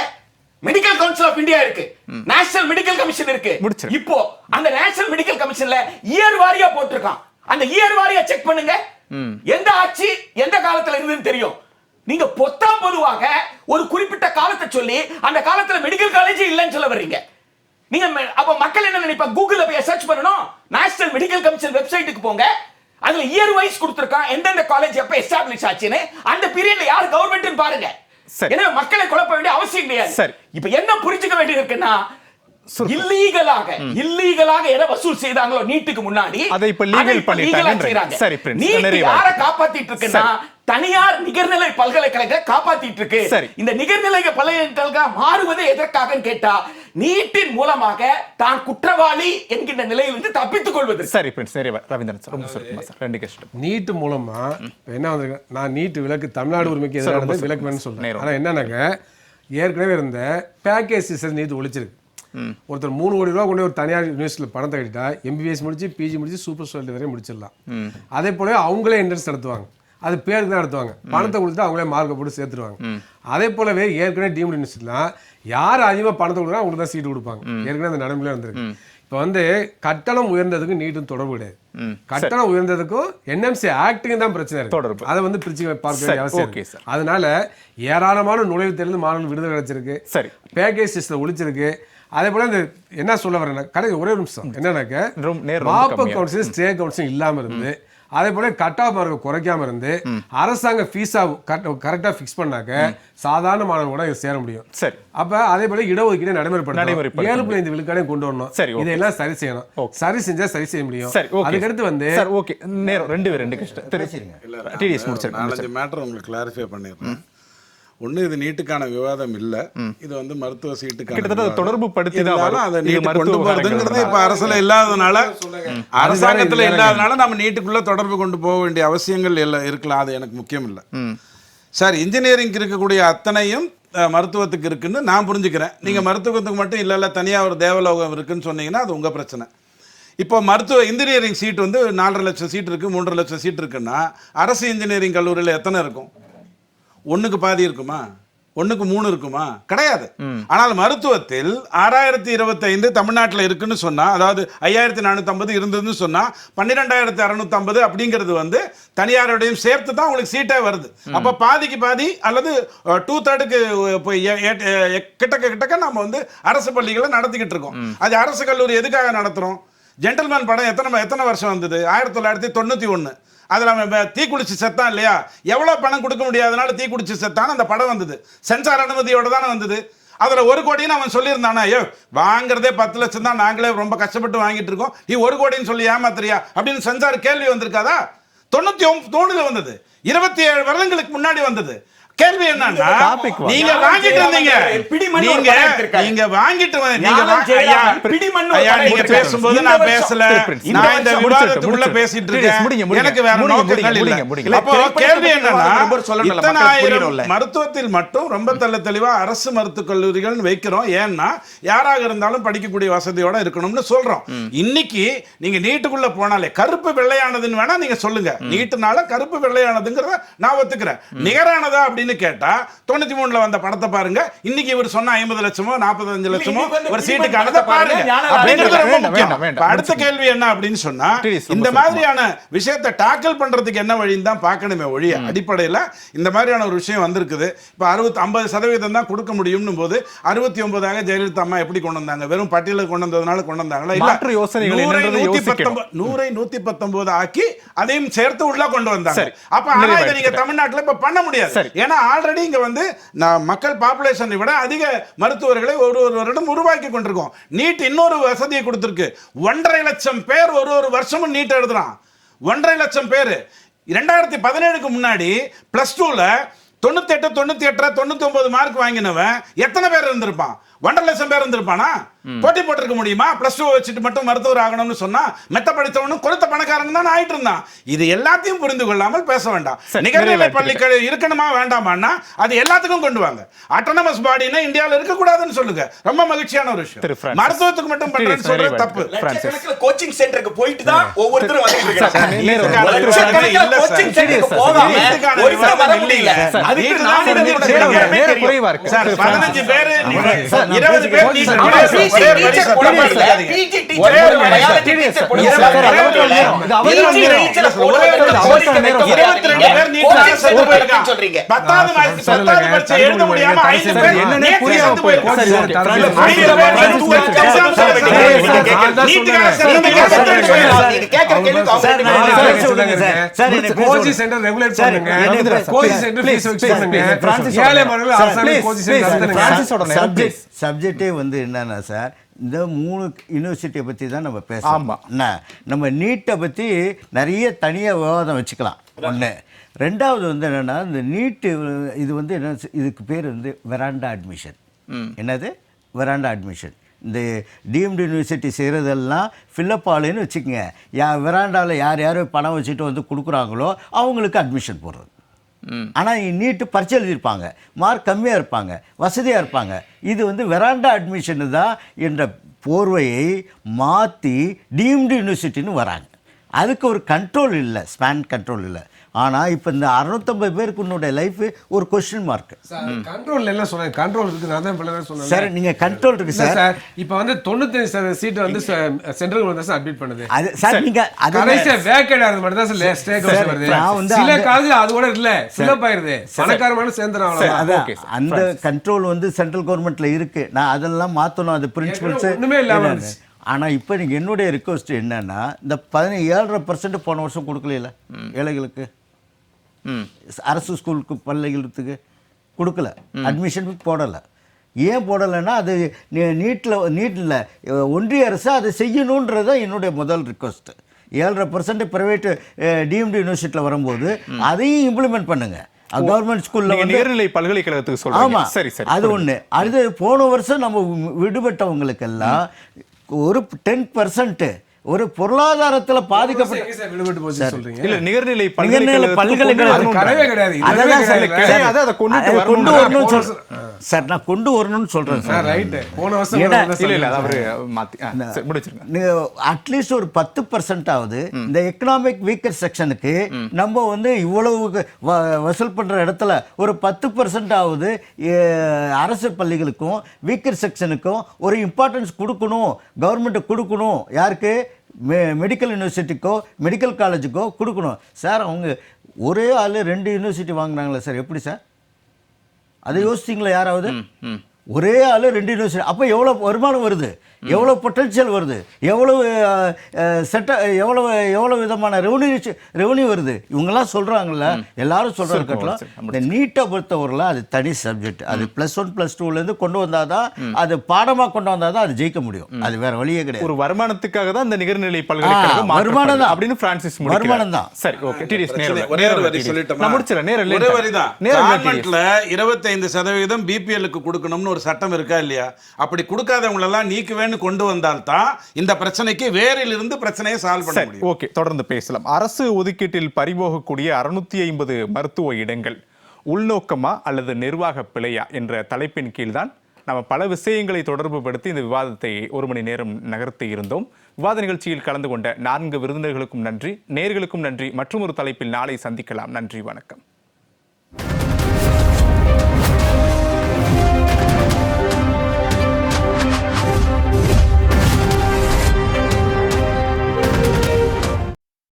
மெடிக்கல் கவுன்சில் ஆஃப் இந்தியா இருக்கு, நேஷனல் மெடிக்கல் கமிஷன் இருக்கு. இப்போ அந்த நேஷனல் மெடிக்கல் கமிஷன்ல இயர் வாரியா போட்டுருக்கான். அந்த இயர் வாரியா செக் பண்ணுங்க. எந்த ஆட்சி எந்த காலத்துல இருந்துன்னு தெரியும். நீங்க பொத்தாம் பொதுவாக ஒரு குறிப்பிட்ட காலத்தை சொல்லி அந்த காலத்துல மெடிக்கல் காலேஜ் இல்லைன்னு சொல்ல வர்றீங்க. நீங்க அப்ப மக்கள் என்ன நினைப்பா? கூகுள்ல போய் சர்ச் பண்ணணும். நேஷனல் மெடிக்கல் கமிஷன் வெப்சைட்டுக்கு போங்க. அதுல இயர் வைஸ் கொடுத்திருக்கான், எந்தெந்த காலேஜ் எப்ப எஸ்டாப்ளிஷ் ஆச்சுன்னு. அந்த பீரியட்ல யார் கவர்மெண்ட்னு பாருங்க. எனவே மக்களை குழப்ப வேண்டிய அவசியம் கிடையாது. இப்ப என்ன புரிஞ்சுக்க வேண்டியது இருக்குன்னா, இல்லீகலாக எதை வசூல் செய்தாங்களோ நீட்டுக்கு முன்னாடி அதை இப்ப லீகல் பண்ணிட்டாங்க. சரி பிரின்ஸ், நீட் யாரை காப்பாத்திட்டு இருக்குன்னா தனியார் நிகர்நிலை பல்கலைக்கழக காப்பாத்திட்டு இருக்கு. இந்த நிகர்நிலை பல்கலைக்கழகம் மாறுவது எதற்காக கேட்டா நீட்டின் மூலமாக தான் குற்றவாளி என்கின்ற நிலையிலிருந்து தப்பித்துக் கொள்வது. சரி பிரின்ஸ், நிறைவா ரவீந்திரன் சார் ரொம்ப சுருக்கமா சார். ரெண்டு கஷ்டம். நீட் மூலமா என்ன வந்திருக்கு? நான் நீட் விலக்கு தமிழ்நாடு உரிமைக்கு எதிரானது விலக்கு வேணும்னு சொல்றேன். ஆனா என்னன்னாக்க ஏற்கனவே இருந்த பேக்கேஜ் சிஸ்டம் நீட் ஒழிச்சிருக்கு. ஒருத்தர் 3 கோடி ரூபா கொண்டு ஒரு தனியார் யூனிவர்சிட்டியில் பணத்தை கட்டிட்டா எம்பிபிஎஸ் முடிச்சு பிஜி முடிச்சு சூப்பர் ஸ்பெஷாலிட்டி வரையும் முடிச்சிடலாம். அதே போல அவங்களே என்ட்ரன்ஸ் நடத்துவாங்க. அது பேருக்கு தான் நடத்துவாங்க. பணத்தை கொடுத்து அவங்களே மார்க்கை போட்டு சேர்த்துருவாங்க. அதே போலவே ஏற்கனவே டீம்டு யூனிவர்சிட்டிலாம் யார் அதிகமாக பணத்தை கொடுக்குறா அவங்களுக்கு தான் சீட்டு கொடுப்பாங்க. ஏற்கனவே அந்த நடைமுறையில் இருந்திருக்கு. இப்போ வந்து கட்டணம் உயர்ந்ததுக்கு நீட்டும் தொடர்பு கிடையாது. கட்டணம் உயர்ந்ததுக்கும் என்எம்சி ஆக்டிங் தான் பிரச்சனை இருக்கு. அதை வந்து பிரிச்சு பார்க்க வேண்டிய அவசியம். அதனால ஏராளமான நுழைவுத் தேர்தல் மாணவர்கள் விடுதலை கிடைச்சிருக்கு. பேக்கேஜ் சிஸ்டம் ஒழிச்சிருக்கு. அதே போல இந்த என்ன சொல்ல வரேன்னா கடை ஒரே நிமிஷம் என்னன்னாக்க மாப்ப கவுன்சில் ஸ்டே கவுன்சில் இல்லாம இருந்து அதே போல கட் ஆஃப் மார்க்கை குறைக்காம இருந்து அரசாங்க ஃபீஸா கரெக்டா ஃபிக்ஸ் பண்ணாக்க சாதாரண மாணவர்கள் கூட சேர முடியும். சரி, அப்ப அதே போல இடஒதுக்கீடு நடைமுறைப்படுத்தணும். 7.5 விழுக்காடையும் கொண்டு வரணும். இதெல்லாம் சரி செய்யணும். சரி செஞ்சா சரி செய்ய முடியும். அதுக்கடுத்து வந்து ஓகே நேரம் ரெண்டு கஷ்டம் தெரிஞ்சுங்க. டிடிஎஸ் முடிச்சிருக்கேன். மேட்டர் உங்களுக்கு கிளாரிஃபை பண்ணிடுறேன். ஒண்ணு இது நீட்டுக்கான விவாதம் இல்ல. இது வந்து மருத்துவ சீட்டுக்கான தொடர்பு படுத்தி தான் அதை நீட்டு கொண்டு போறதுங்கிறது இப்ப அரசுல இல்லாதனால அரசாங்கத்துல இல்லாதனால நம்ம நீட்டுக்குள்ள தொடர்பு கொண்டு போக வேண்டிய அவசியங்கள் எல்லாம் இருக்கலாம். அது எனக்கு முக்கியம் இல்லை சார். இன்ஜினியரிங் இருக்கக்கூடிய அத்தனையும் மருத்துவத்துக்கு இருக்குன்னு நான் புரிஞ்சுக்கிறேன். நீங்க மருத்துவத்துக்கு மட்டும் இல்ல தனியா ஒரு தேவலோகம் இருக்குன்னு சொன்னீங்கன்னா அது உங்க பிரச்சனை. இப்போ மருத்துவ இன்ஜினியரிங் சீட் வந்து 4.5 லட்சம் சீட் இருக்கு, 3.5 லட்சம் சீட் இருக்குன்னா அரசு இன்ஜினியரிங் கல்லூரியில் எத்தனை இருக்கும்? 1க்கு பாதி இருக்குமா? 1க்கு 3 இருக்குமா? கிடையாது. ஆனால் மருத்துவத்தில் 6025 தமிழ்நாட்டில் இருக்குன்னு சொன்னா, அதாவது 5450 இருந்ததுன்னு சொன்னா 12650 அப்படிங்கிறது வந்து தனியாரோடையும் சேர்த்து தான் உங்களுக்கு சீட்டே வருது. அப்ப பாதிக்கு பாதி அல்லது 2/3க்கு கிட்டக்க நம்ம வந்து அரசு பள்ளிகளை நடத்திக்கிட்டு இருக்கோம். அது அரசு கல்லூரி எதுக்காக நடத்துறோம்? ஜென்டில்மேன் படம் எத்தனை வருஷம் வந்தது? 1991. அதில் அவன் தீக்குளிச்சு செத்தான் இல்லையா? எவ்வளோ பணம் கொடுக்க முடியாதனால தீக்குளிச்சு செத்தான் அந்த படம் வந்தது. சென்சார் அனுமதியோடு தானே வந்தது. அதில் 1 கோடின்னு அவன் சொல்லியிருந்தானா? ஐயோ வாங்குறதே 10 லட்சம் தான், நாங்களே ரொம்ப கஷ்டப்பட்டு வாங்கிட்டு இருக்கோம், நீ 1 கோடின்னு சொல்லி ஏமாத்துறியா அப்படின்னு சென்சார் கேள்வி வந்திருக்காதா? 99 வந்தது. 27 வருடங்களுக்கு முன்னாடி வந்தது. கேள்வி என்னன்னா நீங்க வாங்கிட்டு இருந்தீங்க, நீங்க வாங்கிட்டு நீங்க பேசும்போது நான் பேசல, நான் இந்த விவாதத்துக்குள்ள பேசிட்டு இருக்கேன், எனக்கு வேற நோக்கங்கள் இல்ல. அப்போ கேள்வி என்னன்னா, இத்தனை ஆயிரம் மருத்துவத்தில் மட்டும் ரொம்ப தெளிவா அரசு மருத்துவக் கல்லூரிகள் வைக்கிறோம். ஏன்னா யாராக இருந்தாலும் படிக்கக்கூடிய வசதியோட இருக்கணும்னு சொல்றோம். இன்னைக்கு நீங்க நீட்டுக்குள்ள போனாலே கருப்பு வெள்ளையானதுன்னு வேணா நீங்க சொல்லுங்க, நீட்டுனால கருப்பு வெள்ளையானதுங்கிறத நான் ஒத்துக்கிறேன். நிகரானதா அப்படின்னு கேட்டா 93ல வந்த படத்தை பாருங்க, இன்னைக்கு இவர் சொன்ன 50 லட்சமோ 45 லட்சமோ ஒரு சீட்டுக்கு அனுத பாருங்க. அடுத்த கேள்வி என்ன அப்படின்னு சொன்னா, இந்த மாதிரியான விஷயத்தை டாக்கிள் பண்றதுக்கு என்ன வழின்னு தான் பார்க்கணுமே ஒழிய, அடிப்படையில் இந்த மாதிரியான ஒரு விஷயம் வந்திருக்குது. இப்போ 50% தான் கொடுக்க முடியும்னு போது 69 ஜெயலலிதா அம்மா எப்படி கொண்டு வந்தாங்க? வெறும் பட்டியலுக்கு கொண்டு வந்ததுனால கொண்டு வந்தாங்களா? இல்ல, 119 ஆக்கி அதையும் சேர்த்து உள்ள கொண்டு வந்தாங்க. அப்ப ஆனா இதை நீங்க தமிழ்நாட்டில் இப்ப பண்ண முடியாது. ஏன்னா ஆல்ரெடி இங்க வந்து மக்கள் பாப்புலேஷனை விட அதிக மருத்துவர்களை ஒரு வருடம் உருவாக்கி கொண்டிருக்கோம். நீட் இன்னொரு வசதியை கொடுத்திருக்கு. 1.5 லட்சம் பேர் ஒரு வருஷமும் நீட் எழுதுறான். 1.5 லட்சம் பேர் 2017க்கு முன்னாடி +2ல 98, 98, 99 மார்க் வாங்கினவன் எத்தனை பேர் இருந்திருப்பான்? 1.5 லட்சம் பேர் இருந்திருப்பானா? போட்டி போட்டிருக்க முடியுமா? +2 வச்சுட்டு மட்டும் மருத்துவர் ஆகணும்னு சொன்னா மெத்த படித்தவனும் கொளுத்த பணக்காரங்க தான் ஆயிட்டு இருந்தான். இது எல்லாத்தையும் புரிந்து கொள்ளாமல் பேச வேண்டாம். நிகர்நிலை பள்ளிகள் இருக்கணுமா வேண்டாமான்னா அது எல்லாத்துக்கும் கொண்டு வாங்க. அட்டானமஸ் பாடினா இந்தியாவில் இருக்கக்கூடாதுன்னு சொல்லுங்க. ரொம்ப மகிழ்ச்சியான ஒரு விஷயம். மருத்துவத்துக்கு மட்டும் பண்றேன்னு சொல்றது தப்பு. கோச்சிங் சென்டருக்கு போயிட்டு தான் ஒவ்வொருத்தரும் வந்துட்டு இருக்காங்க. சார் 15 பேர் 20 பேர் எழுத முடியாம 5 பேர் என்னன்னே புரியாம போயிருக்காங்க. சப்ஜெக்டே வந்து என்னன்னா சார், இந்த 3 யூனிவர்சிட்டியை பற்றி தான் நம்ம பேசலாம். நம்ம நீட்டை பற்றி நிறைய தனியாக விவாதம் வச்சுக்கலாம். ஒன்று. ரெண்டாவது வந்து என்னென்னா, இந்த நீட்டு இது வந்து என்ன, இதுக்கு பேர் வந்து வெராண்டா அட்மிஷன். என்னது? Veranda admission. இந்த டீம்டு யூனிவர்சிட்டி செய்கிறதெல்லாம் ஃபில்லப் ஆளுன்னு வச்சுக்கோங்க. வெராண்டாவில் யார் யார் பணம் வச்சுட்டு வந்து கொடுக்குறாங்களோ அவங்களுக்கு அட்மிஷன் போடுறது. ஆனால் நீட்டு பரிட்சை எழுதியிருப்பாங்க, மார்க் கம்மியாக இருப்பாங்க, வசதியாக இருப்பாங்க. இது வந்து வெராண்டா அட்மிஷனு தான் என்ற போர்வையை மாற்றி டீம்டு யூனிவர்சிட்டின்னு வராங்க. அதுக்கு ஒரு கண்ட்ரோல் இல்லை, ஸ்பேன் கண்ட்ரோல் இல்லை. ஆனால் இப்போ இந்த 650 பேருக்கு உன்னுடைய லைஃப் ஒரு கொஸ்டின் மார்க். கண்ட்ரோல் எல்லாம் சொன்னேன், கண்ட்ரோல் இருக்குது. நான் தான் சொன்னேன் சார், நீங்கள் கண்ட்ரோல் இருக்குது சார். இப்போ வந்து 95% சீட்டு வந்து சென்ட்ரல் கவர்மெண்ட் தான் அட்மிட் பண்ணுது. அது சார் நீங்கள் அது வேக்கேட் ஆகிறது மட்டும் தான் சார் ஸ்டேட் கவர்மெண்ட் வருது. சில காலேஜ் அது கூட இல்லை, ஃபில்லப் ஆயிருது, பணக்காரமான சேர்ந்துறாங்க. அந்த கண்ட்ரோல் வந்து சென்ட்ரல் கவர்மெண்ட்டில் இருக்குது. நான் அதெல்லாம் மாற்றணும், அது பிரின்சிபல்ஸ் ஒன்றுமே இல்லாமல். ஆனால் இப்போ நீங்கள் என்னுடைய ரிக்வஸ்ட் என்னன்னா, இந்த 17.5% போன வருஷம் கொடுக்கல ஏழைகளுக்கு, அரசு ஸ்கூலுக்கு பள்ளிகளுக்கு கொடுக்கல, அட்மிஷன் போடலை. ஏன் போடலைன்னா அது நீட்டில் ஒன்றிய அரசு அதை செய்யணுன்றது தான் என்னுடைய முதல் ரிக்வஸ்ட்டு. 7.5% ப்ரைவேட்டு டீம்டு யூனிவர்சிட்டியில் வரும்போது அதையும் இம்ப்ளிமெண்ட் பண்ணுங்க. கவர்மெண்ட் ஸ்கூல்ல நேர்நிலை பல்கலைக்கழகத்துக்கு சொல்லுங்க. சரி சரி, அது ஒன்று. அடுத்து போன வருஷம் நம்ம விடுபட்டவங்களுக்கெல்லாம் ஒரு 10% ஒரு பொருளாதாரத்தில் பாதிக்கப்பட்ட நிகர்நிலை கொண்டு வரணும்னு சொல்றேன் சார். நான் கொண்டு வரணும்னு சொல்றேன் சார். அட்லீஸ்ட் ஒரு 10% ஆகுது இந்த எக்கனாமிக் வீக்கர் செக்ஷனுக்கு நம்ம வந்து இவ்வளவு வசூல் பண்ற இடத்துல ஒரு 10% ஆகுது அரசு பள்ளிகளுக்கும் வீக்கர் செக்ஷனுக்கும் ஒரு இம்பார்ட்டன்ஸ் கொடுக்கணும், கவர்மெண்ட் கொடுக்கணும். யாருக்கு? மெடிக்கல் யூனிவர்சிட்டிக்கோ மெடிக்கல் காலேஜுக்கோ கொடுக்கணும் சார். அவங்க ஒரே ஆள் 2 யூனிவர்சிட்டி வாங்கினாங்களே சார், எப்படி சார்? அதை யோசிச்சிங்களா யாராவது? ஒரே ஆள் 2 யூனிவர்சிட்டி, அப்போ எவ்வளோ வருமானம் வருது, எவ்வளோ பொட்டன்ஷியல் வருது, எவ்வளவு எவ்வளோ விதமான ரெவன்யூ வருது. இவங்கெல்லாம் சொல்கிறாங்கல்ல, எல்லாரும் சொல்கிற கட்டலாம். இந்த நீட்டை பொறுத்தவரையில் அது தனி சப்ஜெக்ட். அது +1 +2லேருந்து கொண்டு வந்தால் தான், அது பாடமாக கொண்டு வந்தால் தான் அது ஜெயிக்க முடியும். அது வேற வழியே கிடையாது. ஒரு வருமானத்துக்காக தான் இந்த நிகர்நிலை பல்கலைக்கழகம் வருமானம் தான் அப்படின்னு பிரான்சிஸ் வருமானம் தான். சரி, ஓகே. ஒரே ஒரு வரி சொல்லிட்டோமா? ஒரே வரி தான். கவர்மெண்ட்ல 25% பிபிஎல்லுக்கு கொடுக்கணும்னு ஒரு சட்டம் இருக்கா இல்லையா? அப்படி கொடுக்காதவங்களெல்லாம் நீக்குவேன்னு கொண்டு வந்தால்தான் இந்த பிரச்சனைக்கு வேரில் இருந்து பிரச்சனையை சால்வ் பண்ண முடியும். ஓகே, தொடர்ந்து பேசலாம். அரசு ஒதுக்கீட்டில் பறிபோகக்கூடிய 650 மருத்துவ இடங்கள் உள்நோக்கமா அல்லது நிர்வாக பிழையா என்ற தலைப்பின் கீழ்தான் நம்ம பல விஷயங்களை தொடர்பு படுத்தி இந்த விவாதத்தை 1 மணி நேரம் நகர்த்தி இருந்தோம். விவாத நிகழ்ச்சியில் கலந்து கொண்ட 4 விருந்தினர்களுக்கும் நன்றி, நேயர்களுக்கும் நன்றி. மற்றும் ஒரு தலைப்பில் நாளை சந்திக்கலாம். நன்றி, வணக்கம்.